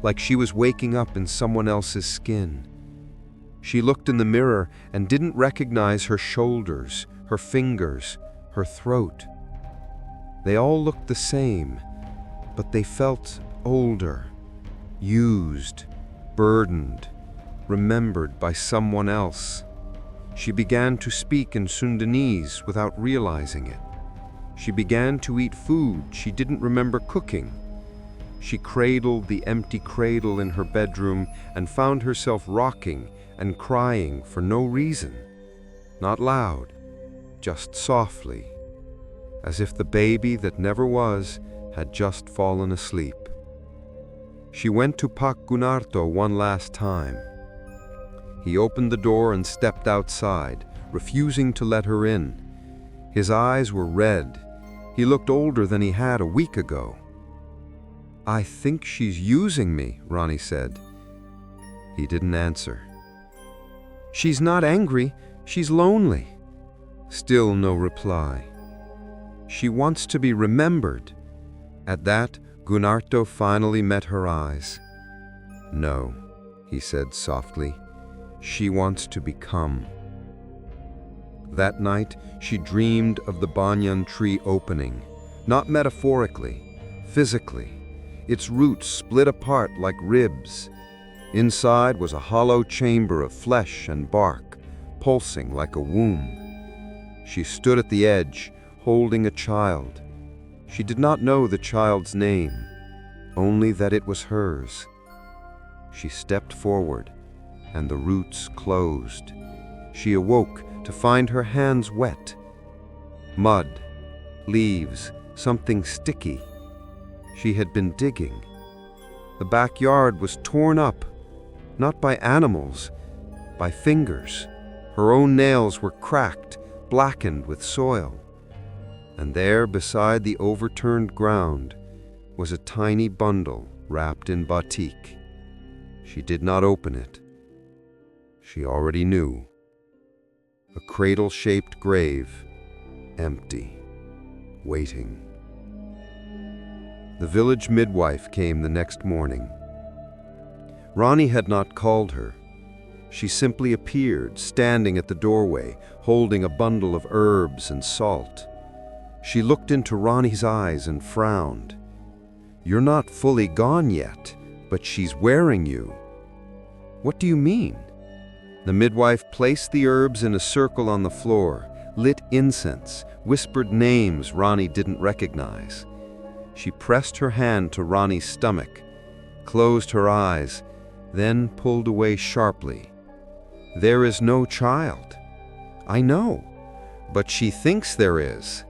like she was waking up in someone else's skin. She looked in the mirror and didn't recognize her shoulders, her fingers, her throat. They all looked the same, but they felt older, used, burdened, remembered by someone else. She began to speak in Sundanese without realizing it. She began to eat food she didn't remember cooking. She cradled the empty cradle in her bedroom and found herself rocking and crying for no reason. Not loud, just softly, as if the baby that never was had just fallen asleep. She went to Pak Gunarto one last time. He opened the door and stepped outside, refusing to let her in. His eyes were red. He looked older than he had a week ago. "I think she's using me," Rani said. He didn't answer. "She's not angry, she's lonely." Still no reply. "She wants to be remembered." At that, Gunarto finally met her eyes. "No," he said softly. "She wants to become." That night, she dreamed of the banyan tree opening, not metaphorically, physically. Its roots split apart like ribs. Inside was a hollow chamber of flesh and bark, pulsing like a womb. She stood at the edge, holding a child. She did not know the child's name, only that it was hers. She stepped forward, and the roots closed. She awoke to find her hands wet. Mud, leaves, something sticky. She had been digging. The backyard was torn up, not by animals, by fingers. Her own nails were cracked, blackened with soil. And there, beside the overturned ground, was a tiny bundle wrapped in batik. She did not open it. She already knew. A cradle-shaped grave, empty, waiting. The village midwife came the next morning. Rani had not called her. She simply appeared, standing at the doorway, holding a bundle of herbs and salt. She looked into Rani's eyes and frowned. "You're not fully gone yet, but she's wearing you." "What do you mean?" The midwife placed the herbs in a circle on the floor, lit incense, whispered names Rani didn't recognize. She pressed her hand to Rani's stomach, closed her eyes, then pulled away sharply. "There is no child." "I know, but she thinks there is."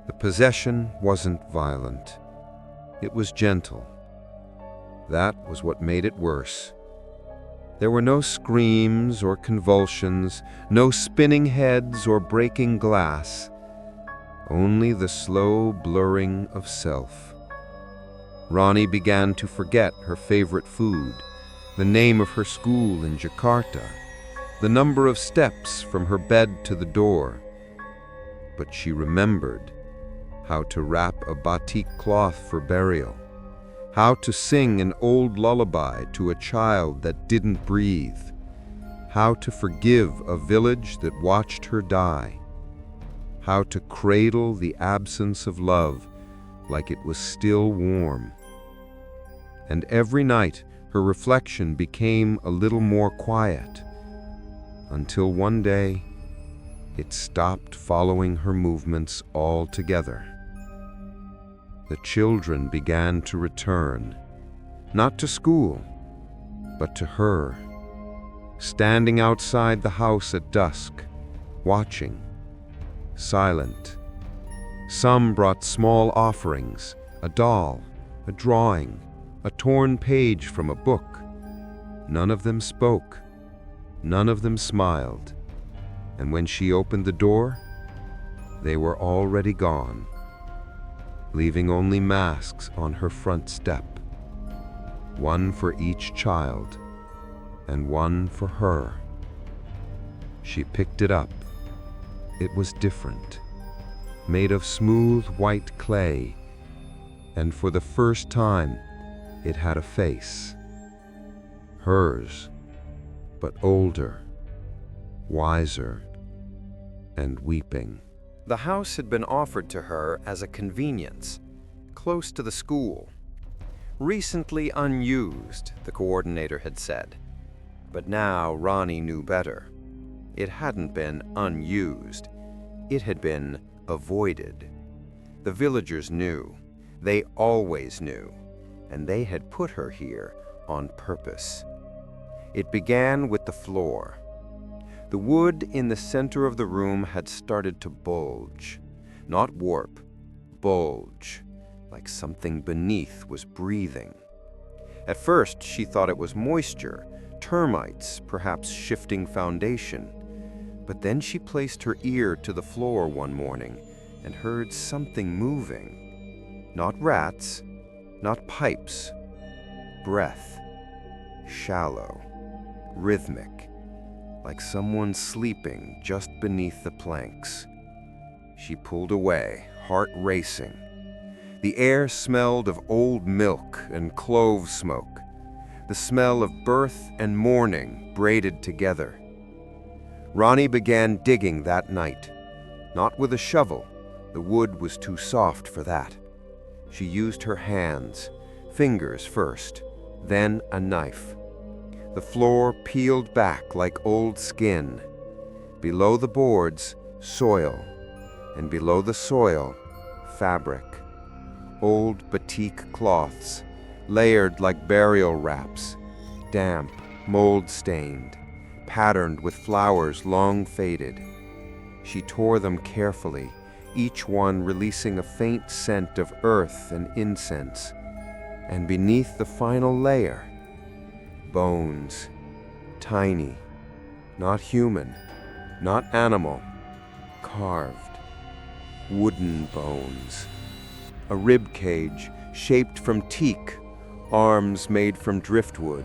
The possession wasn't violent. It was gentle. That was what made it worse. There were no screams or convulsions, no spinning heads or breaking glass, only the slow blurring of self. Rani began to forget her favorite food, the name of her school in Jakarta, the number of steps from her bed to the door. But she remembered how to wrap a batik cloth for burial, how to sing an old lullaby to a child that didn't breathe, how to forgive a village that watched her die, how to cradle the absence of love like it was still warm. And every night her reflection became a little more quiet, until one day it stopped following her movements altogether. The children began to return, not to school, but to her, standing outside the house at dusk, watching, silent. Some brought small offerings, a doll, a drawing, a torn page from a book. None of them spoke, none of them smiled, and when she opened the door, they were already gone, leaving only masks on her front step, one for each child and one for her. She picked it up. It was different, made of smooth white clay, and for the first time it had a face. Hers, but older, wiser, and weeping. The house had been offered to her as a convenience, close to the school. Recently unused, the coordinator had said. But now Rani knew better. It hadn't been unused. It had been avoided. The villagers knew. They always knew. And they had put her here on purpose. It began with the floor. The wood in the center of the room had started to bulge. Not warp, bulge, like something beneath was breathing. At first, she thought it was moisture, termites, perhaps shifting foundation. But then she placed her ear to the floor one morning and heard something moving. Not rats, not pipes. Breath. Shallow. Rhythmic. Like someone sleeping just beneath the planks. She pulled away, heart racing. The air smelled of old milk and clove smoke, the smell of birth and mourning braided together. Rani began digging that night, not with a shovel. The wood was too soft for that. She used her hands, fingers first, Then a knife. The floor peeled back like old skin. Below the boards, soil, and below the soil, fabric. Old batik cloths, layered like burial wraps, damp, mold-stained, patterned with flowers long faded. She tore them carefully, each one releasing a faint scent of earth and incense. And beneath the final layer, bones, tiny, not human, not animal, carved, wooden bones. A rib cage shaped from teak, arms made from driftwood,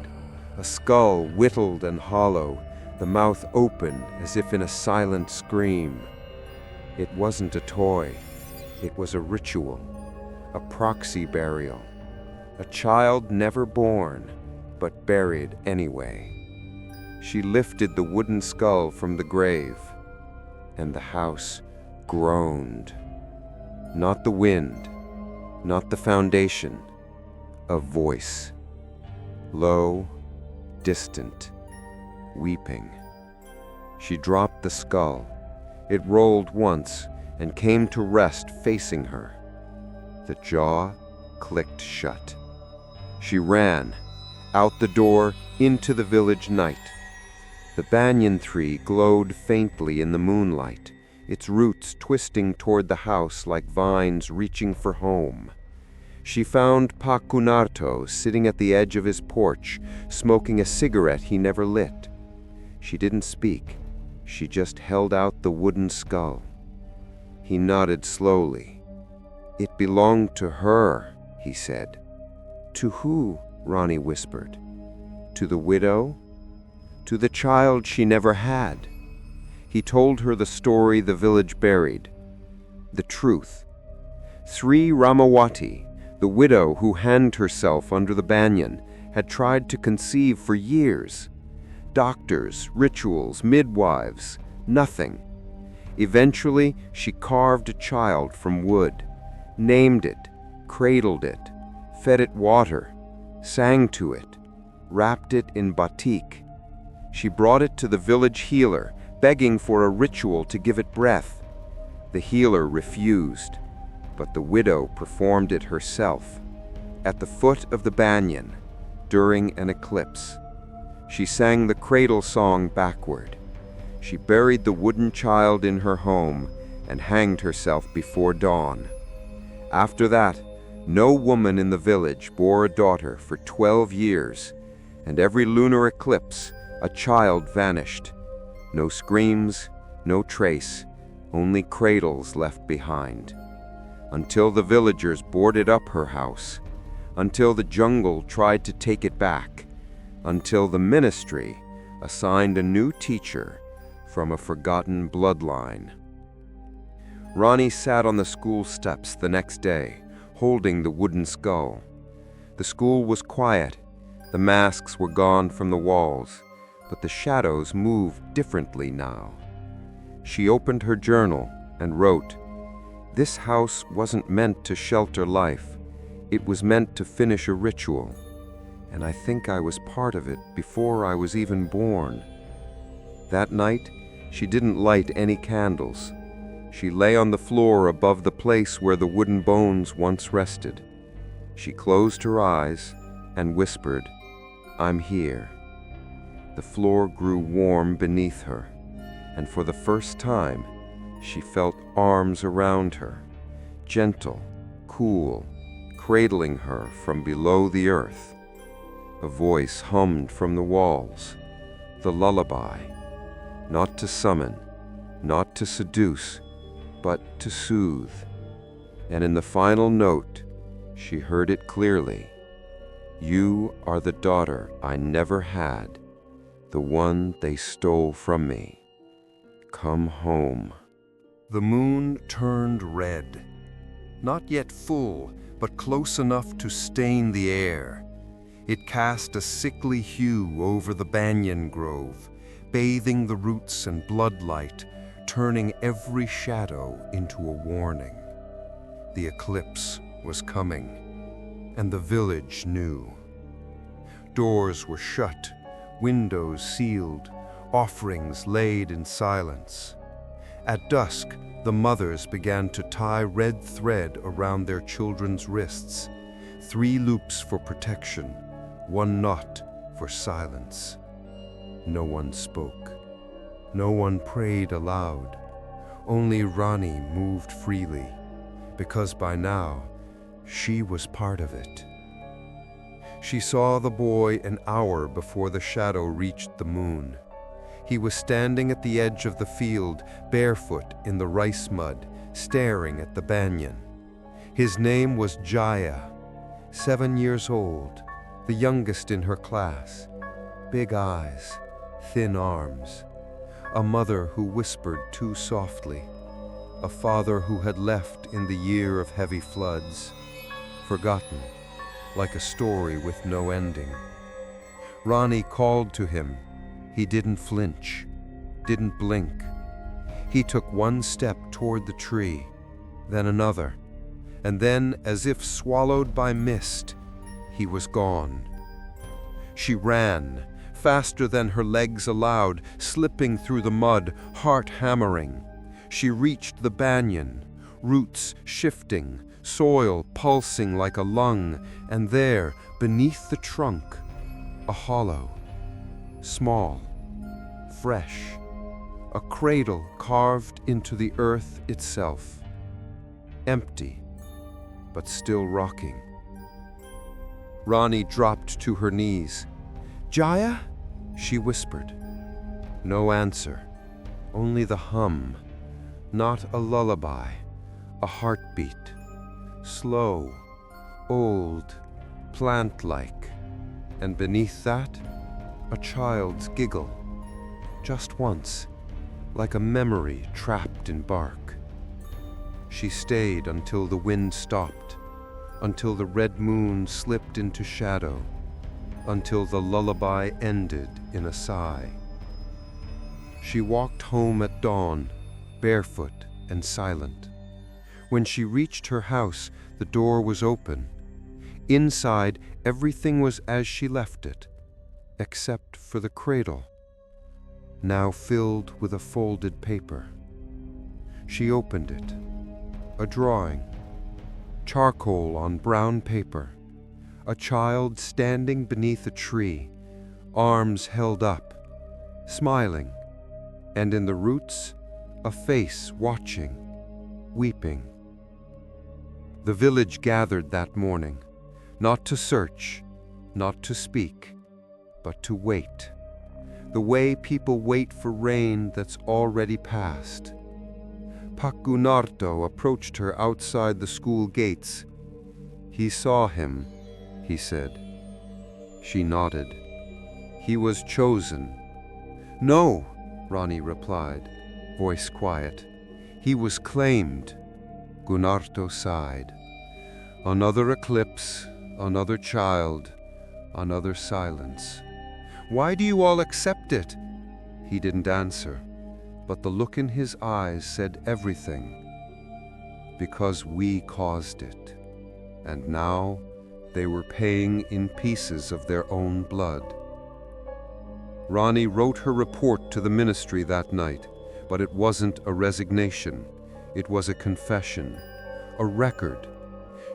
a skull whittled and hollow, the mouth open as if in a silent scream. It wasn't a toy, it was a ritual, a proxy burial, a child never born, but buried anyway. She lifted the wooden skull from the grave, and the house groaned. Not the wind, not the foundation, a voice. Low, distant, weeping. She dropped the skull. It rolled once and came to rest facing her. The jaw clicked shut. She ran, out the door, into the village night. The banyan tree glowed faintly in the moonlight, its roots twisting toward the house like vines reaching for home. She found Pa Cunarto sitting at the edge of his porch, smoking a cigarette he never lit. She didn't speak. She just held out the wooden skull. He nodded slowly. "It belonged to her," he said. "To who?" Ronnie whispered. "To the widow? To the child she never had." He told her the story the village buried. The truth. Sri Ramawati, the widow who hanged herself under the banyan, had tried to conceive for years. Doctors, rituals, midwives, nothing. Eventually, she carved a child from wood, named it, cradled it, fed it water, sang to it, wrapped it in batik. She brought it to the village healer, begging for a ritual to give it breath. The healer refused, but the widow performed it herself, at the foot of the banyan, during an eclipse. She sang the cradle song backward. She buried the wooden child in her home and hanged herself before dawn. After that, no woman in the village bore a daughter for 12 years, and every lunar eclipse, a child vanished. No screams, no trace, only cradles left behind. Until the villagers boarded up her house, until the jungle tried to take it back, until the ministry assigned a new teacher from a forgotten bloodline. Ronnie sat on the school steps the next day, holding the wooden skull. The school was quiet. The masks were gone from the walls, but the shadows moved differently now. She opened her journal and wrote, "This house wasn't meant to shelter life. It was meant to finish a ritual. And I think I was part of it before I was even born." That night, she didn't light any candles. She lay on the floor above the place where the wooden bones once rested. She closed her eyes and whispered, "I'm here." The floor grew warm beneath her, and for the first time, she felt arms around her, gentle, cool, cradling her from below the earth. A voice hummed from the walls, the lullaby, not to summon, not to seduce, but to soothe. And in the final note, she heard it clearly. "You are the daughter I never had, the one they stole from me. Come home." The moon turned red, not yet full, but close enough to stain the air. It cast a sickly hue over the banyan grove, bathing the roots and bloodlight, turning every shadow into a warning. The eclipse was coming, and the village knew. Doors were shut, windows sealed, offerings laid in silence. At dusk, the mothers began to tie red thread around their children's wrists, 3 loops for protection, 1 knot for silence. No one spoke. No one prayed aloud. Only Rani moved freely, because by now, she was part of it. She saw the boy an hour before the shadow reached the moon. He was standing at the edge of the field, barefoot in the rice mud, staring at the banyan. His name was Jaya, 7 years old, the youngest in her class. Big eyes, thin arms. A mother who whispered too softly. A father who had left in the year of heavy floods. Forgotten, like a story with no ending. Rani called to him. He didn't flinch, didn't blink. He took 1 step toward the tree, then another, and then, as if swallowed by mist, he was gone. She ran, faster than her legs allowed, slipping through the mud, heart hammering. She reached the banyan, roots shifting, soil pulsing like a lung, and there, beneath the trunk, a hollow. Small, fresh, a cradle carved into the earth itself. Empty, but still rocking. Rani dropped to her knees. "Jaya?" she whispered. No answer, only the hum. Not a lullaby, a heartbeat. Slow, old, plant-like. And beneath that, a child's giggle. Just once, like a memory trapped in bark. She stayed until the wind stopped, until the red moon slipped into shadow, until the lullaby ended in a sigh. She walked home at dawn, barefoot and silent. When she reached her house, the door was open. Inside, everything was as she left it, except for the cradle, now filled with a folded paper. She opened it. A drawing. Charcoal on brown paper. A child standing beneath a tree, arms held up, smiling, and in the roots, a face watching, weeping. The village gathered that morning, not to search, not to speak, but to wait. The way people wait for rain that's already passed. Pakunarto approached her outside the school gates. "He saw him," he said. She nodded. "He was chosen." "No," Rani replied, voice quiet. "He was claimed." Gunarto sighed. Another eclipse, another child, another silence. "Why do you all accept it?" He didn't answer, but the look in his eyes said everything. Because we caused it, and now they were paying in pieces of their own blood. Rani wrote her report to the ministry that night, but it wasn't a resignation. It was a confession, a record.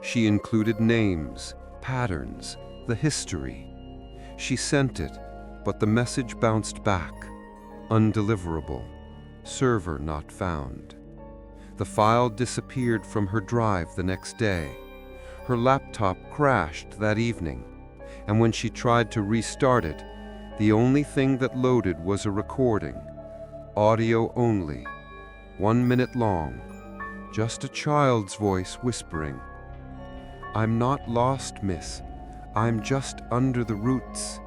She included names, patterns, the history. She sent it, but the message bounced back, undeliverable, server not found. The file disappeared from her drive the next day. Her laptop crashed that evening, and when she tried to restart it, the only thing that loaded was a recording, audio only, 1 minute long, just a child's voice whispering, "I'm not lost, miss. I'm just under the roots.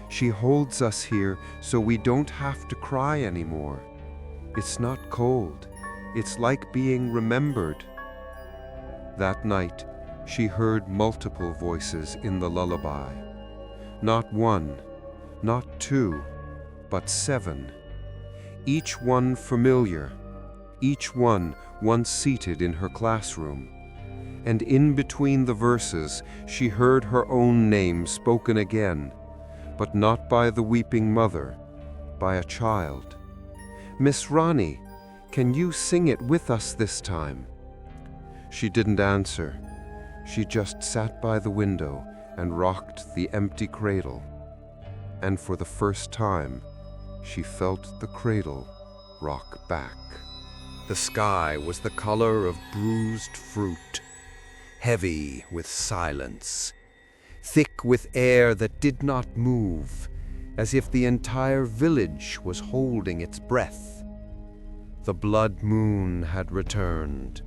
She holds us here so we don't have to cry anymore. It's not cold. It's like being remembered." That night, she heard multiple voices in the lullaby. Not one, not two, but 7. Each one familiar, each one once seated in her classroom. And in between the verses, she heard her own name spoken again, but not by the weeping mother, by a child. "Miss Rani, can you sing it with us this time?" She didn't answer. She just sat by the window and rocked the empty cradle. And for the first time, she felt the cradle rock back. The sky was the color of bruised fruit, heavy with silence, thick with air that did not move, as if the entire village was holding its breath. The blood moon had returned,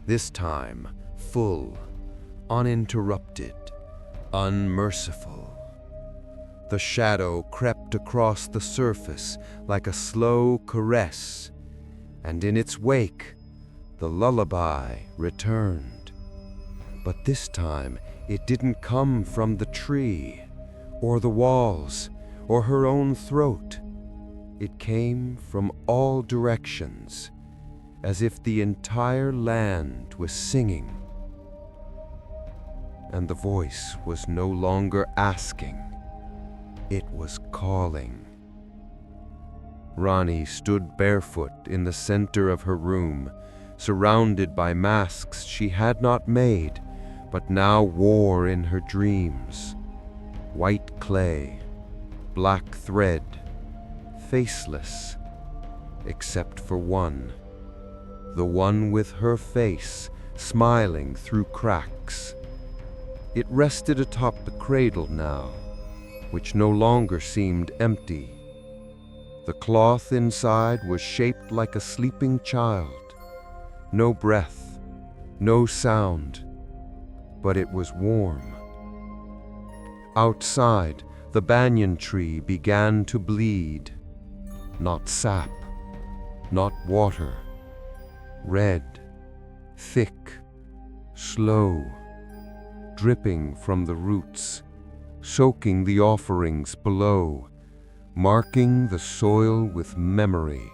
this time full, uninterrupted, unmerciful. The shadow crept across the surface like a slow caress, and in its wake, the lullaby returned. But this time, it didn't come from the tree, or the walls, or her own throat. It came from all directions, as if the entire land was singing. And the voice was no longer asking, it was calling. Rani stood barefoot in the center of her room, surrounded by masks she had not made, but now wore in her dreams. White clay, black thread, faceless, except for one. The one with her face smiling through cracks. It rested atop the cradle now, which no longer seemed empty. The cloth inside was shaped like a sleeping child. No breath, no sound, but it was warm. Outside, the banyan tree began to bleed. Not sap, not water. Red, thick, slow, dripping from the roots, soaking the offerings below, marking the soil with memory.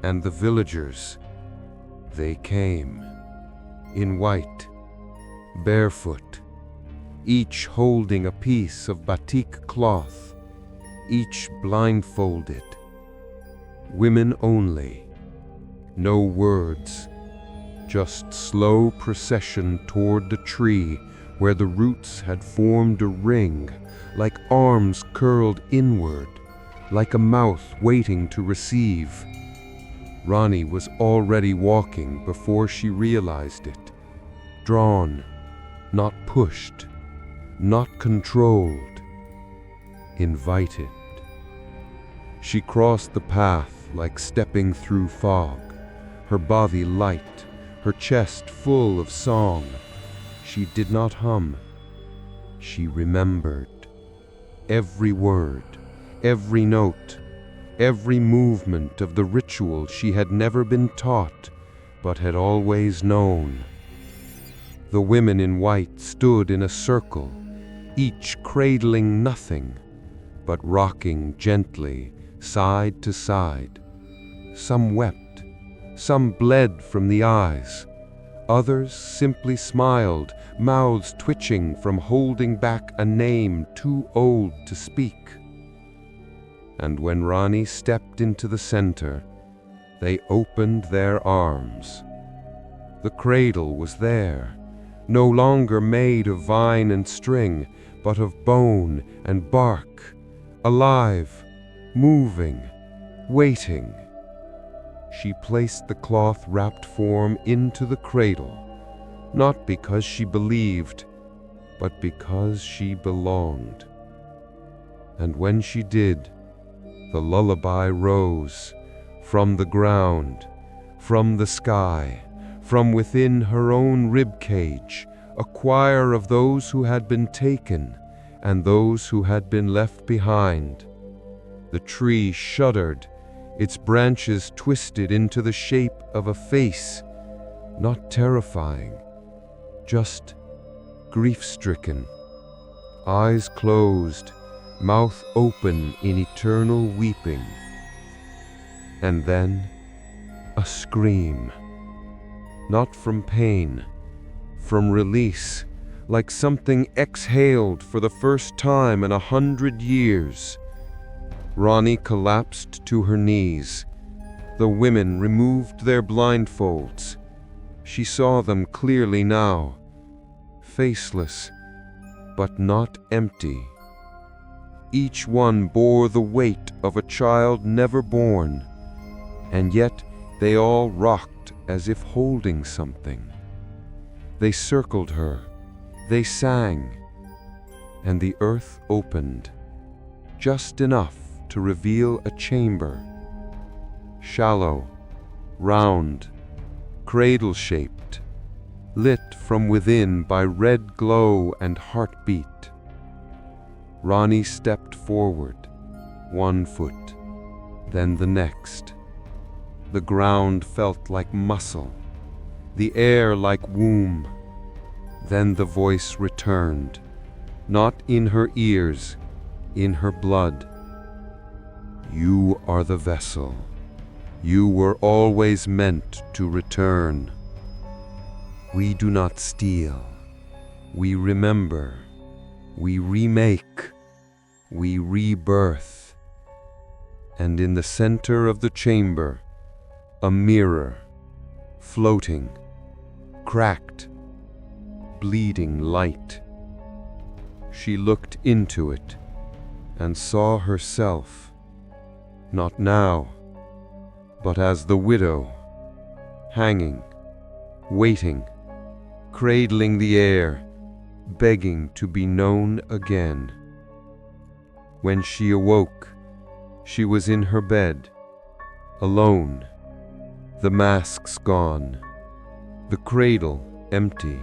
And the villagers, they came, in white, barefoot, each holding a piece of batik cloth, each blindfolded. Women only, no words, just slow procession toward the tree where the roots had formed a ring, like arms curled inward, like a mouth waiting to receive. Rani was already walking before she realized it, drawn, not pushed, not controlled, invited. She crossed the path like stepping through fog, her body light, her chest full of song. She did not hum. She remembered. Every word, every note, every movement of the ritual she had never been taught, but had always known. The women in white stood in a circle, each cradling nothing, but rocking gently, side to side. Some wept, some bled from the eyes. Others simply smiled, mouths twitching from holding back a name too old to speak. And when Rani stepped into the center, they opened their arms. The cradle was there, no longer made of vine and string, but of bone and bark, alive, moving, waiting. She placed the cloth-wrapped form into the cradle, not because she believed, but because she belonged. And when she did, the lullaby rose from the ground, from the sky, from within her own ribcage, a choir of those who had been taken and those who had been left behind. The tree shuddered, its branches twisted into the shape of a face, not terrifying, just grief-stricken, eyes closed, mouth open in eternal weeping. And then, a scream, not from pain, from release, like something exhaled for the first time in 100 years. Ronnie collapsed to her knees. The women removed their blindfolds. She saw them clearly now, faceless, but not empty. Each one bore the weight of a child never born, and yet they all rocked as if holding something. They circled her, they sang, and the earth opened, just enough to reveal a chamber. Shallow, round, cradle-shaped, lit from within by red glow and heartbeat. Ronnie stepped forward, 1 foot, then the next. The ground felt like muscle, the air like womb. Then the voice returned, not in her ears, in her blood. You are the vessel. You were always meant to return. We do not steal. We remember. We remake. We rebirth. And in the center of the chamber, a mirror, floating, cracked, bleeding light. She looked into it and saw herself, not now, but as the widow, hanging, waiting, cradling the air, begging to be known again. When she awoke, she was in her bed, alone, the masks gone, the cradle empty.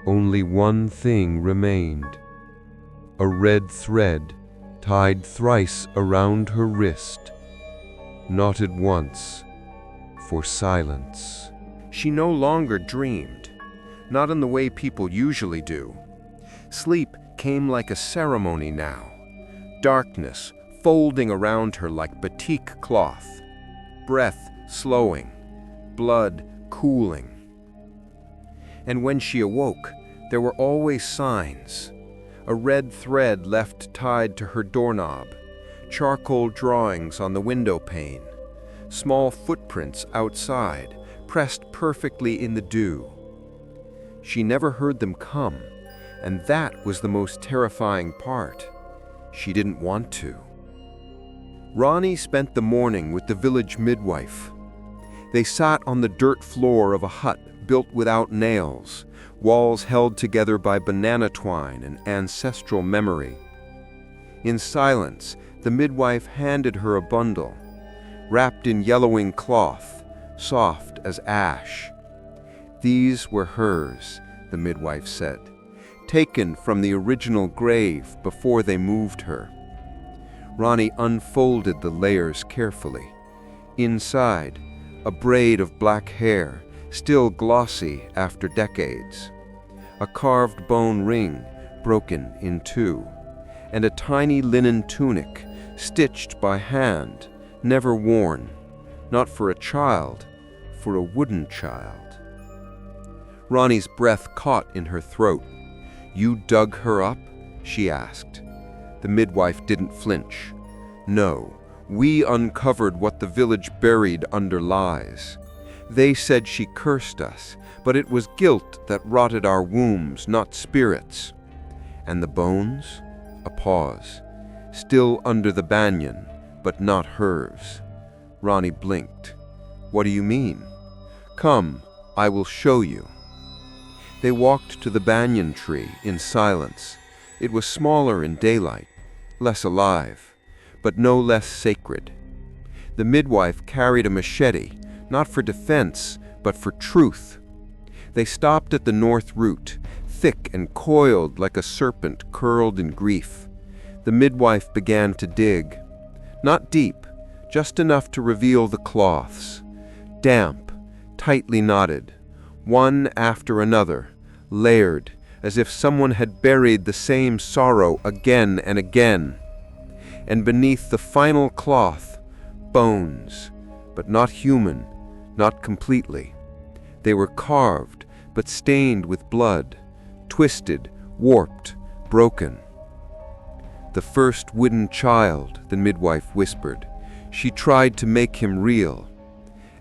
Only one thing remained, a red thread tied thrice around her wrist, knotted once for silence. She no longer dreamed, not in the way people usually do. Sleep came like a ceremony now, darkness folding around her like batik cloth, breath slowing, blood cooling. And when she awoke, there were always signs. A red thread left tied to her doorknob, charcoal drawings on the window pane, small footprints outside, pressed perfectly in the dew. She never heard them come, and that was the most terrifying part. She didn't want to. Ronnie spent the morning with the village midwife. They sat on the dirt floor of a hut built without nails, walls held together by banana twine and ancestral memory. In silence, the midwife handed her a bundle, wrapped in yellowing cloth, soft as ash. These were hers, the midwife said, taken from the original grave before they moved her. Ronnie unfolded the layers carefully. Inside, a braid of black hair, still glossy after decades, a carved bone ring broken in two, and a tiny linen tunic, stitched by hand, never worn, not for a child, for a wooden child. Ronnie's breath caught in her throat. "You dug her up?" she asked. The midwife didn't flinch. "No, we uncovered what the village buried under lies. They said she cursed us, but it was guilt that rotted our wombs, not spirits." And the bones? A pause. Still under the banyan, but not hers. Ronnie blinked. "What do you mean?" "Come, I will show you." They walked to the banyan tree in silence. It was smaller in daylight, less alive, but no less sacred. The midwife carried a machete, not for defense, but for truth. They stopped at the north root, thick and coiled like a serpent curled in grief. The midwife began to dig. Not deep, just enough to reveal the cloths. Damp, tightly knotted, one after another, layered, as if someone had buried the same sorrow again and again. And beneath the final cloth, bones, but not human, not completely. They were carved, but stained with blood, twisted, warped, broken. "The first wooden child," the midwife whispered. "She tried to make him real."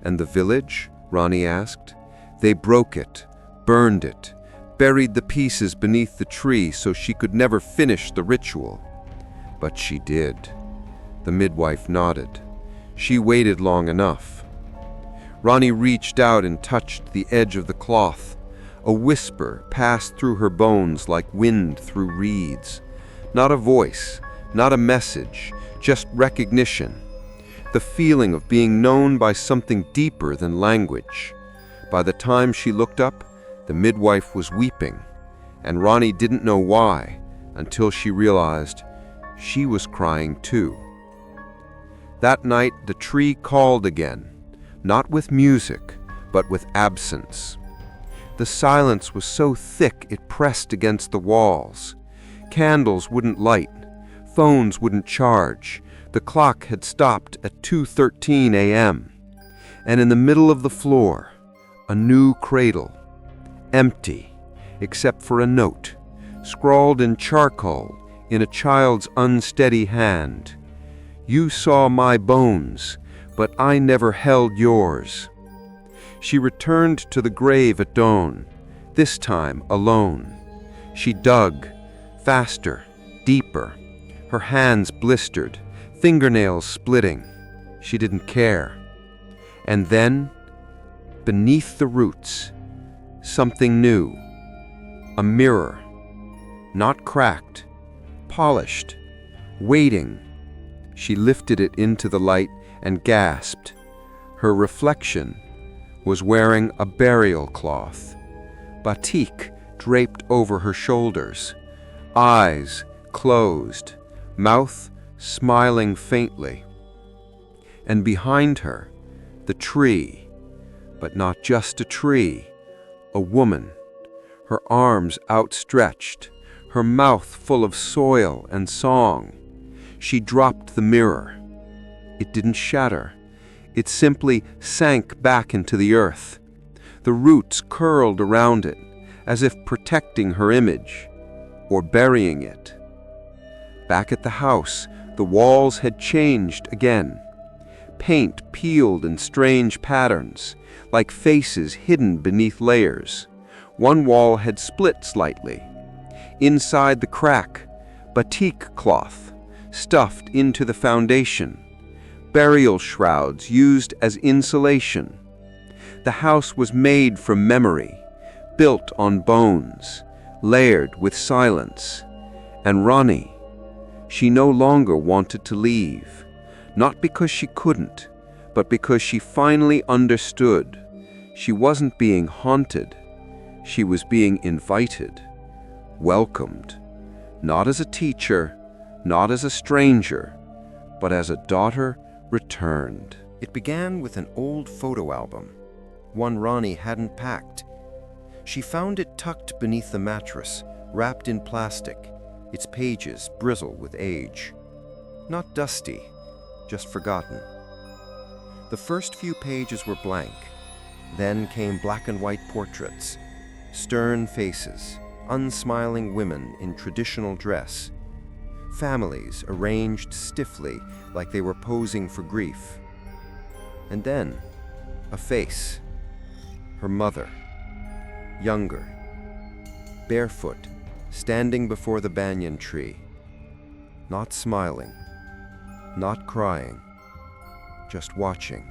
"And the village?" Ronnie asked. "They broke it, burned it, buried the pieces beneath the tree so she could never finish the ritual." "But she did." The midwife nodded. "She waited long enough." Ronnie reached out and touched the edge of the cloth. A whisper passed through her bones like wind through reeds. Not a voice, not a message, just recognition. The feeling of being known by something deeper than language. By the time she looked up, the midwife was weeping, and Ronnie didn't know why until she realized she was crying too. That night, the tree called again, not with music, but with absence. The silence was so thick it pressed against the walls. Candles wouldn't light, phones wouldn't charge. The clock had stopped at 2:13 a.m. And in the middle of the floor, a new cradle, empty, except for a note, scrawled in charcoal in a child's unsteady hand. "You saw my bones, but I never held yours." She returned to the grave at dawn, this time alone. She dug, faster, deeper, her hands blistered, fingernails splitting. She didn't care. And then, beneath the roots, something new. A mirror, not cracked, polished, waiting. She lifted it into the light and gasped. Her reflection was wearing a burial cloth, batik draped over her shoulders, eyes closed, mouth smiling faintly. And behind her, the tree, but not just a tree, a woman, her arms outstretched, her mouth full of soil and song. She dropped the mirror. It didn't shatter. It simply sank back into the earth. The roots curled around it, as if protecting her image, or burying it. Back at the house, the walls had changed again. Paint peeled in strange patterns, like faces hidden beneath layers. One wall had split slightly. Inside the crack, batik cloth, stuffed into the foundation. Burial shrouds used as insulation. The house was made from memory, built on bones, layered with silence. And Ronnie, she no longer wanted to leave, not because she couldn't, but because she finally understood. She wasn't being haunted. She was being invited, welcomed, not as a teacher, not as a stranger, but as a daughter returned. It began with an old photo album, one Ronnie hadn't packed. She found it tucked beneath the mattress, wrapped in plastic, its pages bristle with age. Not dusty, just forgotten. The first few pages were blank. Then came black and white portraits, stern faces, unsmiling women in traditional dress, families arranged stiffly like they were posing for grief. And then, a face. Her mother, younger, barefoot, standing before the banyan tree, not smiling, not crying, just watching.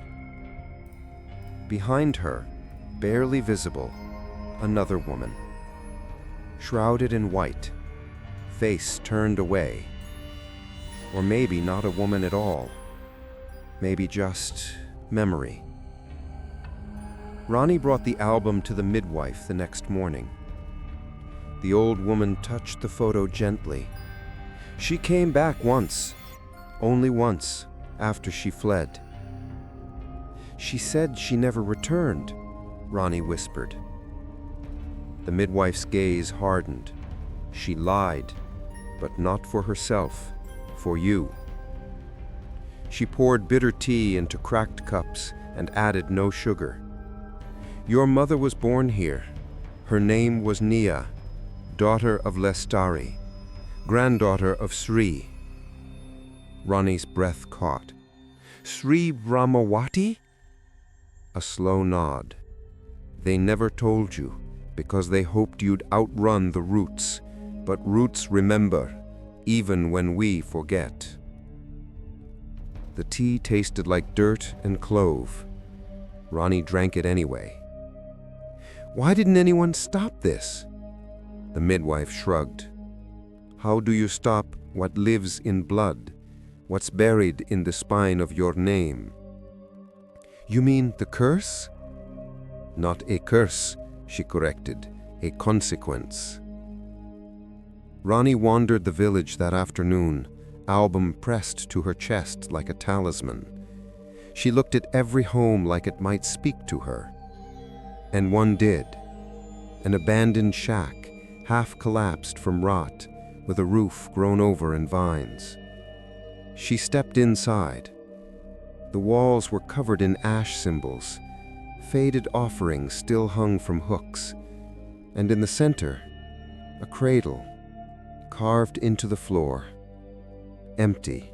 Behind her, barely visible, another woman, shrouded in white, face turned away. Or maybe not a woman at all. Maybe just memory. Ronnie brought the album to the midwife the next morning. The old woman touched the photo gently. She came back once, only once, after she fled. "She said she never returned," Ronnie whispered. The midwife's gaze hardened. She lied, but not for herself, for you. She poured bitter tea into cracked cups and added no sugar. "Your mother was born here. Her name was Nia. daughter of Lestari, granddaughter of Sri. Rani's breath caught. Sri Brahmawati? A slow nod. They never told you, because they hoped you'd outrun the roots. But roots remember, even when we forget. The tea tasted like dirt and clove. Rani drank it anyway. Why didn't anyone stop this? The midwife shrugged. How do you stop what lives in blood, what's buried in the spine of your name? You mean the curse? Not a curse, she corrected, a consequence. Rani wandered the village that afternoon, album pressed to her chest like a talisman. She looked at every home like it might speak to her. And one did. An abandoned shack, half collapsed from rot, with a roof grown over in vines. She stepped inside. The walls were covered in ash symbols. Faded offerings still hung from hooks. And in the center, a cradle, carved into the floor. Empty,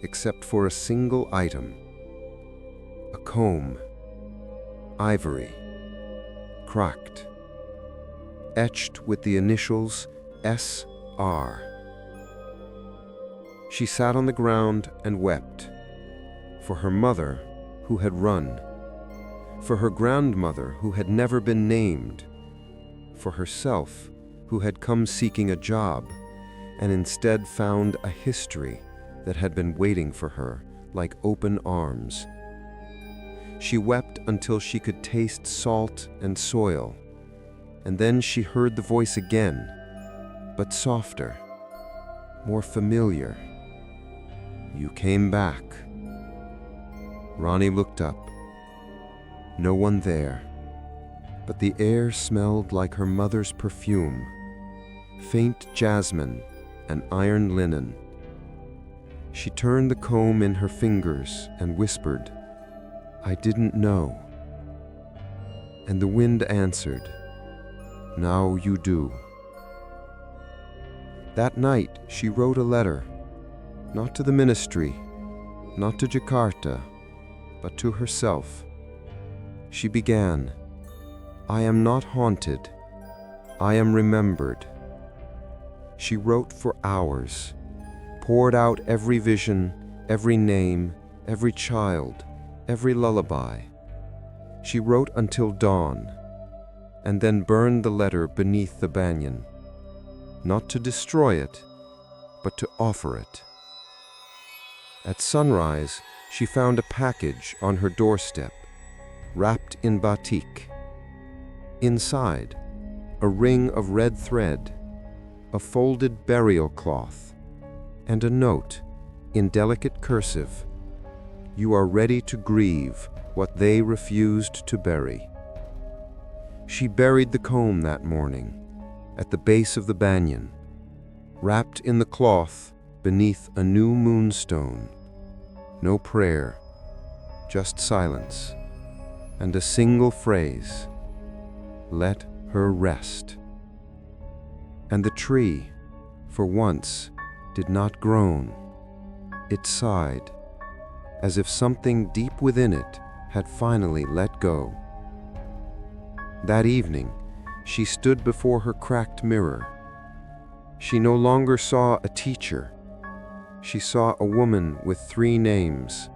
except for a single item. A comb. Ivory. Cracked. Etched with the initials S.R. She sat on the ground and wept. For her mother, who had run. For her grandmother, who had never been named. For herself, who had come seeking a job, and instead found a history that had been waiting for her like open arms. She wept until she could taste salt and soil, and then she heard the voice again, but softer, more familiar. You came back. Rani looked up. No one there, but the air smelled like her mother's perfume, faint jasmine and iron linen. She turned the comb in her fingers and whispered, I didn't know. And the wind answered, now you do. That night she wrote a letter, not to the ministry, not to Jakarta, but to herself. She began, I am not haunted, I am remembered. She wrote for hours, poured out every vision, every name, every child, every lullaby. She wrote until dawn, and then burned the letter beneath the banyan, not to destroy it, but to offer it. At sunrise, she found a package on her doorstep, wrapped in batik. Inside, a ring of red thread, a folded burial cloth, and a note in delicate cursive. You are ready to grieve what they refused to bury. She buried the comb that morning, at the base of the banyan, wrapped in the cloth beneath a new moonstone. No prayer, just silence, and a single phrase, let her rest. And the tree, for once, did not groan. It sighed, as if something deep within it had finally let go. That evening, she stood before her cracked mirror. She no longer saw a teacher. She saw a woman with 3 names,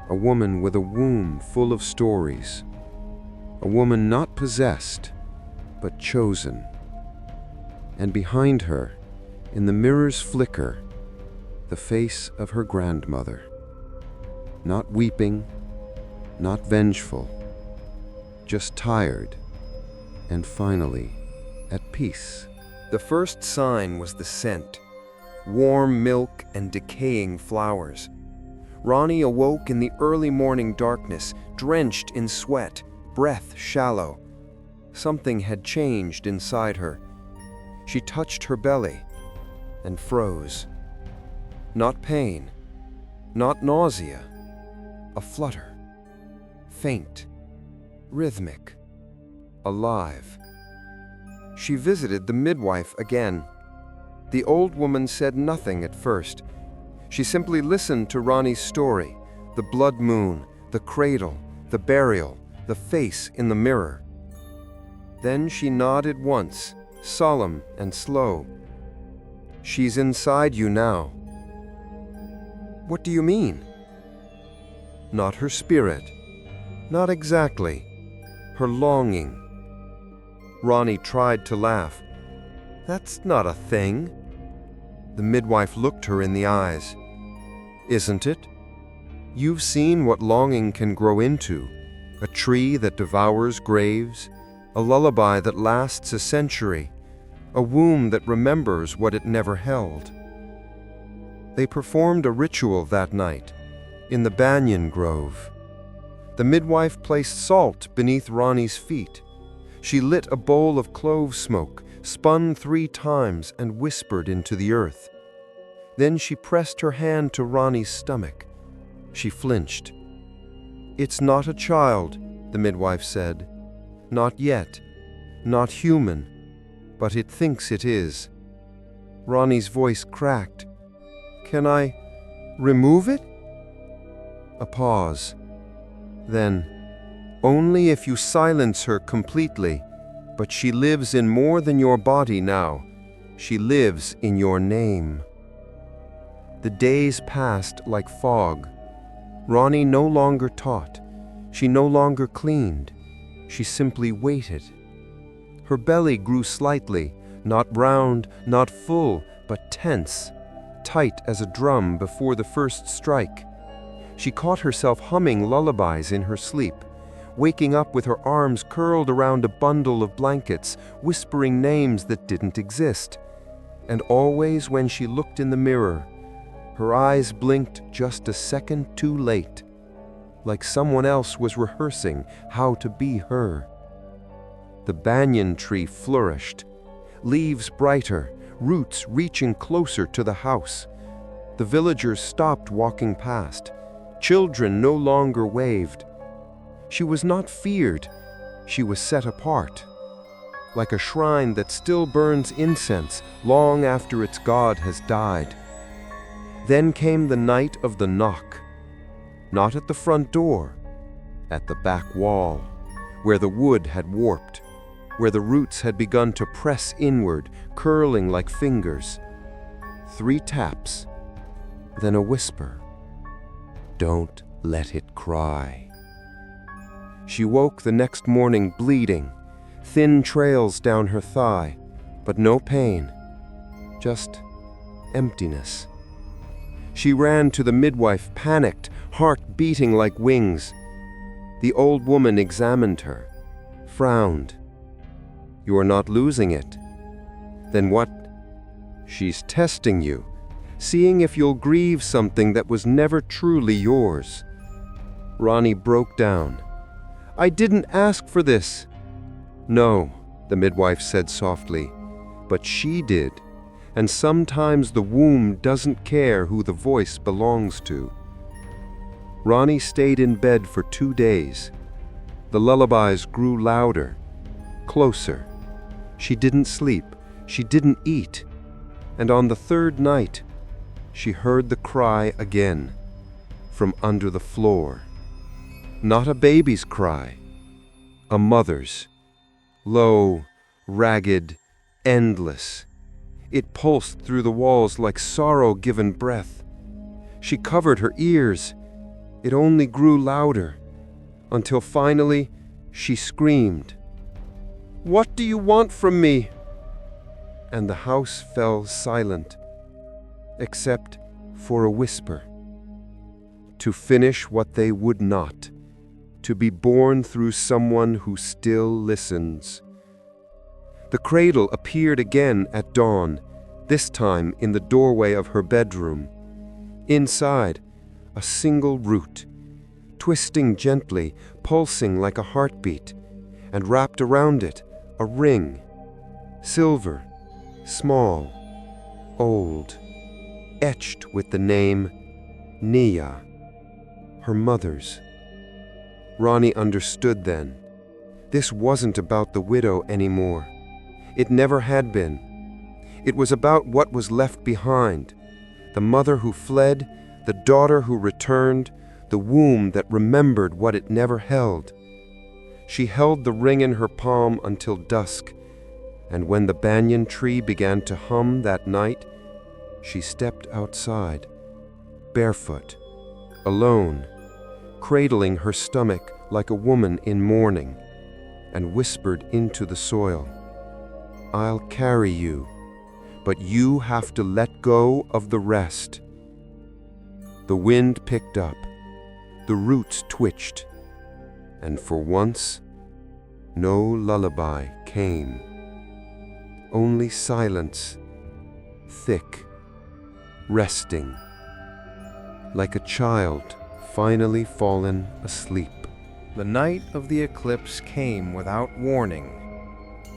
a woman with a womb full of stories, a woman not possessed, but chosen. And behind her, in the mirror's flicker, the face of her grandmother. Not weeping, not vengeful, just tired, and finally, at peace. The first sign was the scent. Warm milk and decaying flowers. Rani awoke in the early morning darkness, drenched in sweat, breath shallow. Something had changed inside her. She touched her belly and froze. Not pain, not nausea, a flutter. Faint, rhythmic, alive. She visited the midwife again. The old woman said nothing at first. She simply listened to Rani's story, the blood moon, the cradle, the burial, the face in the mirror. Then she nodded once, solemn and slow. "She's inside you now." "What do you mean?" "Not her spirit. Not exactly. Her longing." Rani tried to laugh. "That's not a thing." The midwife looked her in the eyes. "Isn't it? You've seen what longing can grow into, a tree that devours graves, a lullaby that lasts a century, a womb that remembers what it never held." They performed a ritual that night, in the banyan grove. The midwife placed salt beneath Rani's feet. She lit a bowl of clove smoke, spun 3 times, and whispered into the earth. Then she pressed her hand to Rani's stomach. She flinched. "It's not a child," the midwife said. "Not yet. Not human. But it thinks it is." Rani's voice cracked. "Can I remove it?" A pause. Then, "Only if you silence her completely. But she lives in more than your body now. She lives in your name." The days passed like fog. Rani no longer taught. She no longer cleaned. She simply waited. Her belly grew slightly, not round, not full, but tense, tight as a drum before the first strike. She caught herself humming lullabies in her sleep, waking up with her arms curled around a bundle of blankets, whispering names that didn't exist. And always when she looked in the mirror, her eyes blinked just a second too late, like someone else was rehearsing how to be her. The banyan tree flourished, leaves brighter, roots reaching closer to the house. The villagers stopped walking past. Children no longer waved. She was not feared. She was set apart, like a shrine that still burns incense long after its god has died. Then came the night of the knock. Not at the front door, at the back wall, where the wood had warped, where the roots had begun to press inward, curling like fingers. 3 taps, then a whisper. "Don't let it cry." She woke the next morning bleeding, thin trails down her thigh, but no pain, just emptiness. She ran to the midwife, panicked, heart beating like wings. The old woman examined her, frowned. "You are not losing it." "Then what?" "She's testing you, seeing if you'll grieve something that was never truly yours." Rani broke down. "I didn't ask for this." "No," the midwife said softly, "but she did. And sometimes the womb doesn't care who the voice belongs to." Rani stayed in bed for 2 days. The lullabies grew louder, closer. She didn't sleep. She didn't eat. And on the 3rd night, she heard the cry again, from under the floor. Not a baby's cry, a mother's. Low, ragged, endless. It pulsed through the walls like sorrow given breath. She covered her ears. It only grew louder, until finally she screamed, "What do you want from me?" And the house fell silent, except for a whisper. To finish what they would not, to be born through someone who still listens. The cradle appeared again at dawn, this time in the doorway of her bedroom. Inside, a single root, twisting gently, pulsing like a heartbeat, and wrapped around it a ring, silver, small, old, etched with the name Nia, her mother's. Rani understood then. This wasn't about the widow anymore. It never had been. It was about what was left behind. The mother who fled, the daughter who returned, the womb that remembered what it never held. She held the ring in her palm until dusk, and when the banyan tree began to hum that night, she stepped outside, barefoot, alone, cradling her stomach like a woman in mourning, and whispered into the soil, "I'll carry you, but you have to let go of the rest." The wind picked up, the roots twitched, and for once, no lullaby came. Only silence, thick, resting, like a child finally fallen asleep. The night of the eclipse came without warning.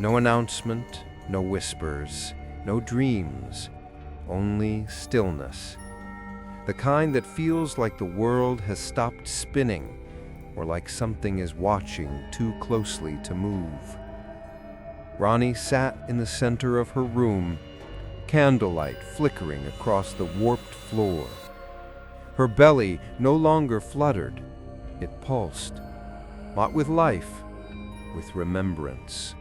No announcement, no whispers, no dreams, only stillness. The kind that feels like the world has stopped spinning, or like something is watching too closely to move. Ronnie sat in the center of her room, candlelight flickering across the warped floor. Her belly no longer fluttered, it pulsed, not with life, with remembrance.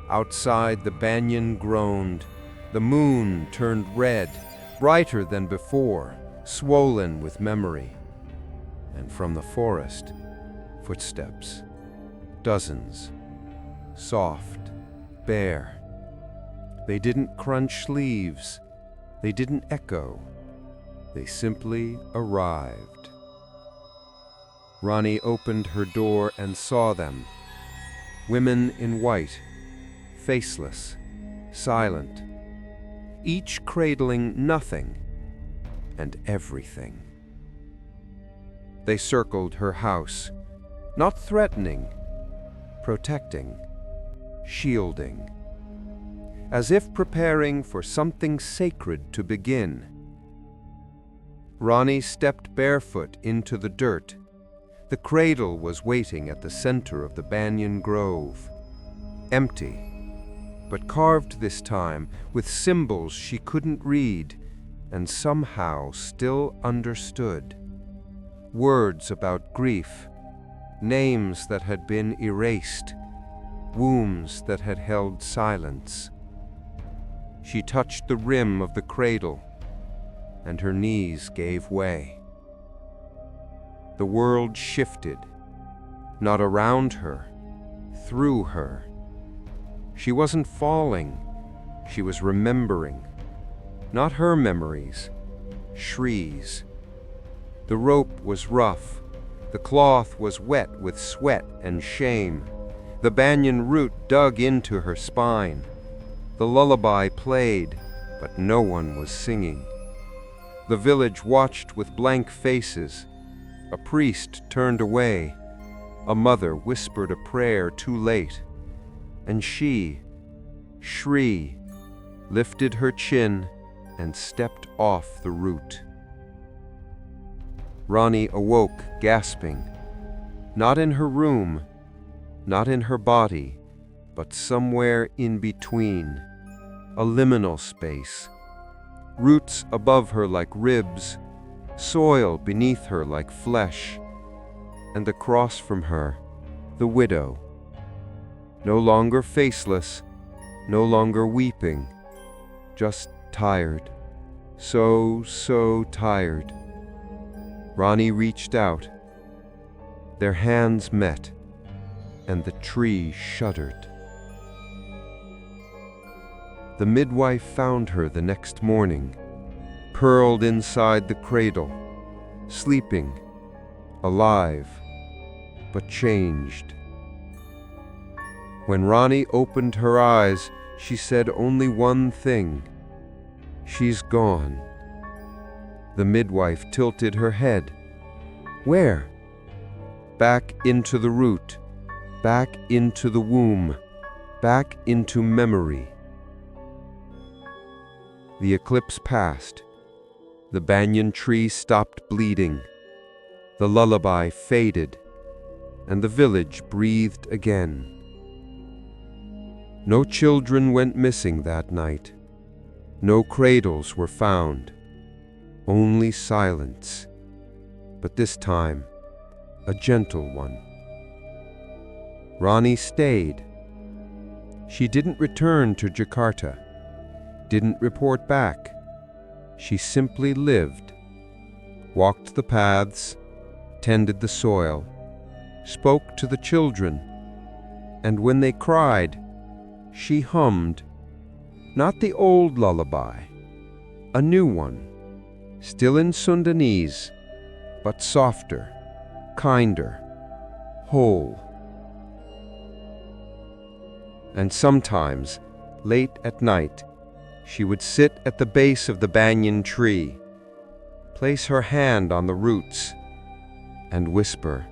Outside, the banyan groaned, the moon turned red, brighter than before, swollen with memory. And from the forest, footsteps, dozens, soft, bare. They didn't crunch leaves, they didn't echo, they simply arrived. Ronnie opened her door and saw them. Women in white, faceless, silent, each cradling nothing and everything. They circled her house, not threatening, protecting, shielding, as if preparing for something sacred to begin. Ronnie stepped barefoot into the dirt. The cradle was waiting at the center of the banyan grove, empty, but carved this time with symbols she couldn't read and somehow still understood. Words about grief, names that had been erased, wombs that had held silence. She touched the rim of the cradle, and her knees gave way. The world shifted, not around her, through her. She wasn't falling, she was remembering. Not her memories, Shree's. The rope was rough, the cloth was wet with sweat and shame. The banyan root dug into her spine. The lullaby played, but no one was singing. The village watched with blank faces. A priest turned away. A mother whispered a prayer too late. And she, Shree, lifted her chin and stepped off the root. Ronnie awoke, gasping. Not in her room, not in her body, but somewhere in between. A liminal space. Roots above her like ribs, soil beneath her like flesh, and across from her, the widow. No longer faceless, no longer weeping, just tired, so tired. Ronnie reached out. Their hands met, and the tree shuddered. The midwife found her the next morning, curled inside the cradle, sleeping, alive, but changed. When Ronnie opened her eyes, she said only one thing: "She's gone." The midwife tilted her head. "Where?" "Back into the root, back into the womb, back into memory." The eclipse passed. The banyan tree stopped bleeding. The lullaby faded, and the village breathed again. No children went missing that night. No cradles were found. Only silence. But this time, a gentle one. Rani stayed. She didn't return to Jakarta, didn't report back. She simply lived, walked the paths, tended the soil, spoke to the children, and when they cried, she hummed, not the old lullaby, a new one, still in Sundanese, but softer, kinder, whole. And sometimes, late at night, she would sit at the base of the banyan tree, place her hand on the roots, and whisper,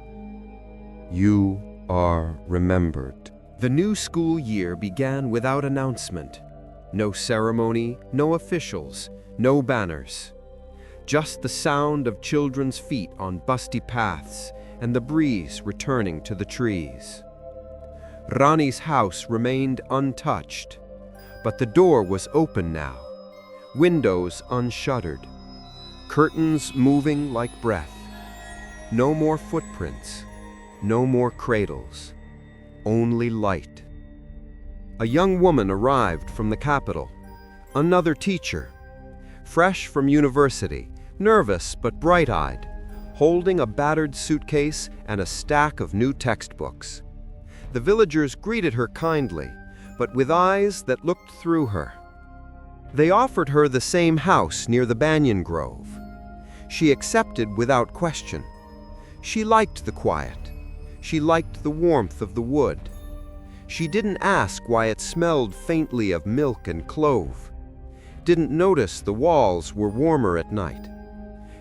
"You are remembered." The new school year began without announcement. No ceremony, no officials, no banners. Just the sound of children's feet on busty paths and the breeze returning to the trees. Rani's house remained untouched, but the door was open now, windows unshuttered, curtains moving like breath. No more footprints, no more cradles, only light. A young woman arrived from the capital, another teacher, fresh from university, nervous but bright-eyed, holding a battered suitcase and a stack of new textbooks. The villagers greeted her kindly, but with eyes that looked through her. They offered her the same house near the banyan grove. She accepted without question. She liked the quiet. She liked the warmth of the wood. She didn't ask why it smelled faintly of milk and clove. Didn't notice the walls were warmer at night.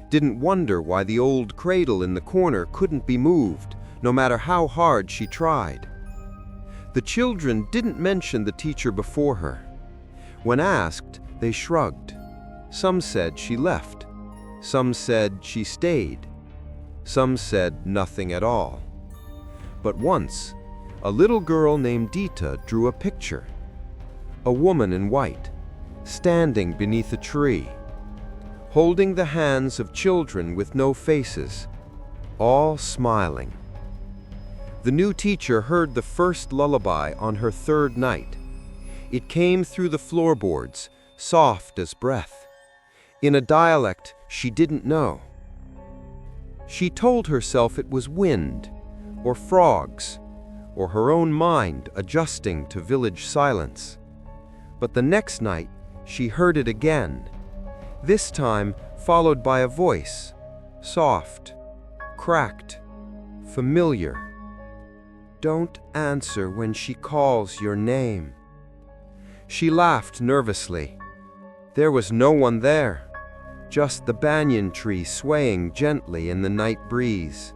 Didn't wonder why the old cradle in the corner couldn't be moved, no matter how hard she tried. The children didn't mention the teacher before her. When asked, they shrugged. Some said she left. Some said she stayed. Some said nothing at all. But once, a little girl named Dita drew a picture. A woman in white, standing beneath a tree, holding the hands of children with no faces, all smiling. The new teacher heard the first lullaby on her third night. It came through the floorboards, soft as breath, in a dialect she didn't know. She told herself it was wind, or frogs, or her own mind adjusting to village silence. But the next night, she heard it again, this time followed by a voice, soft, cracked, familiar. Don't answer when she calls your name. She laughed nervously. There was no one there, just the banyan tree swaying gently in the night breeze.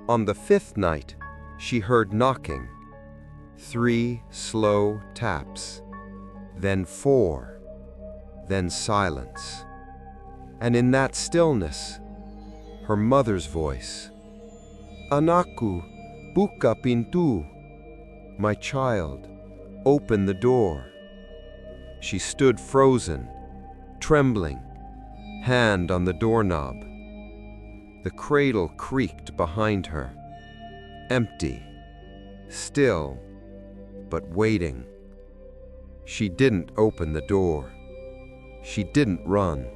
On the fifth night, she heard knocking, 3 slow taps, then 4, then silence. And in that stillness, her mother's voice, "Anakku, buka pintu." My child, open the door. She stood frozen, trembling, hand on the doorknob. The cradle creaked behind her, empty, still, but waiting. She didn't open the door. She didn't run.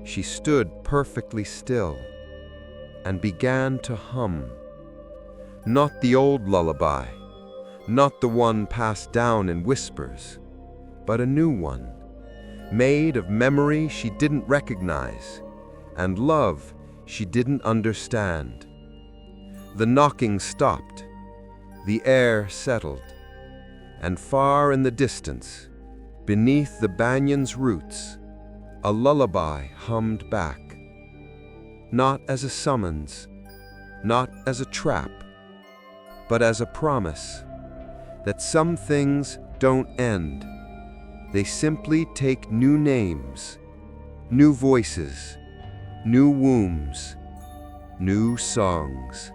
She stood perfectly still and began to hum. Not the old lullaby, not the one passed down in whispers, but a new one, made of memory she didn't recognize and love she didn't understand. The knocking stopped, the air settled, and far in the distance, beneath the banyan's roots, a lullaby hummed back. Not as a summons, not as a trap, but as a promise that some things don't end. They simply take new names, new voices, new wombs, new songs.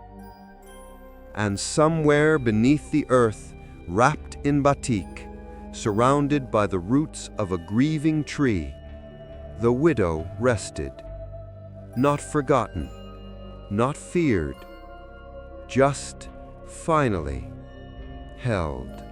And somewhere beneath the earth, wrapped in batik, surrounded by the roots of a grieving tree, the widow rested, not forgotten, not feared, just finally held.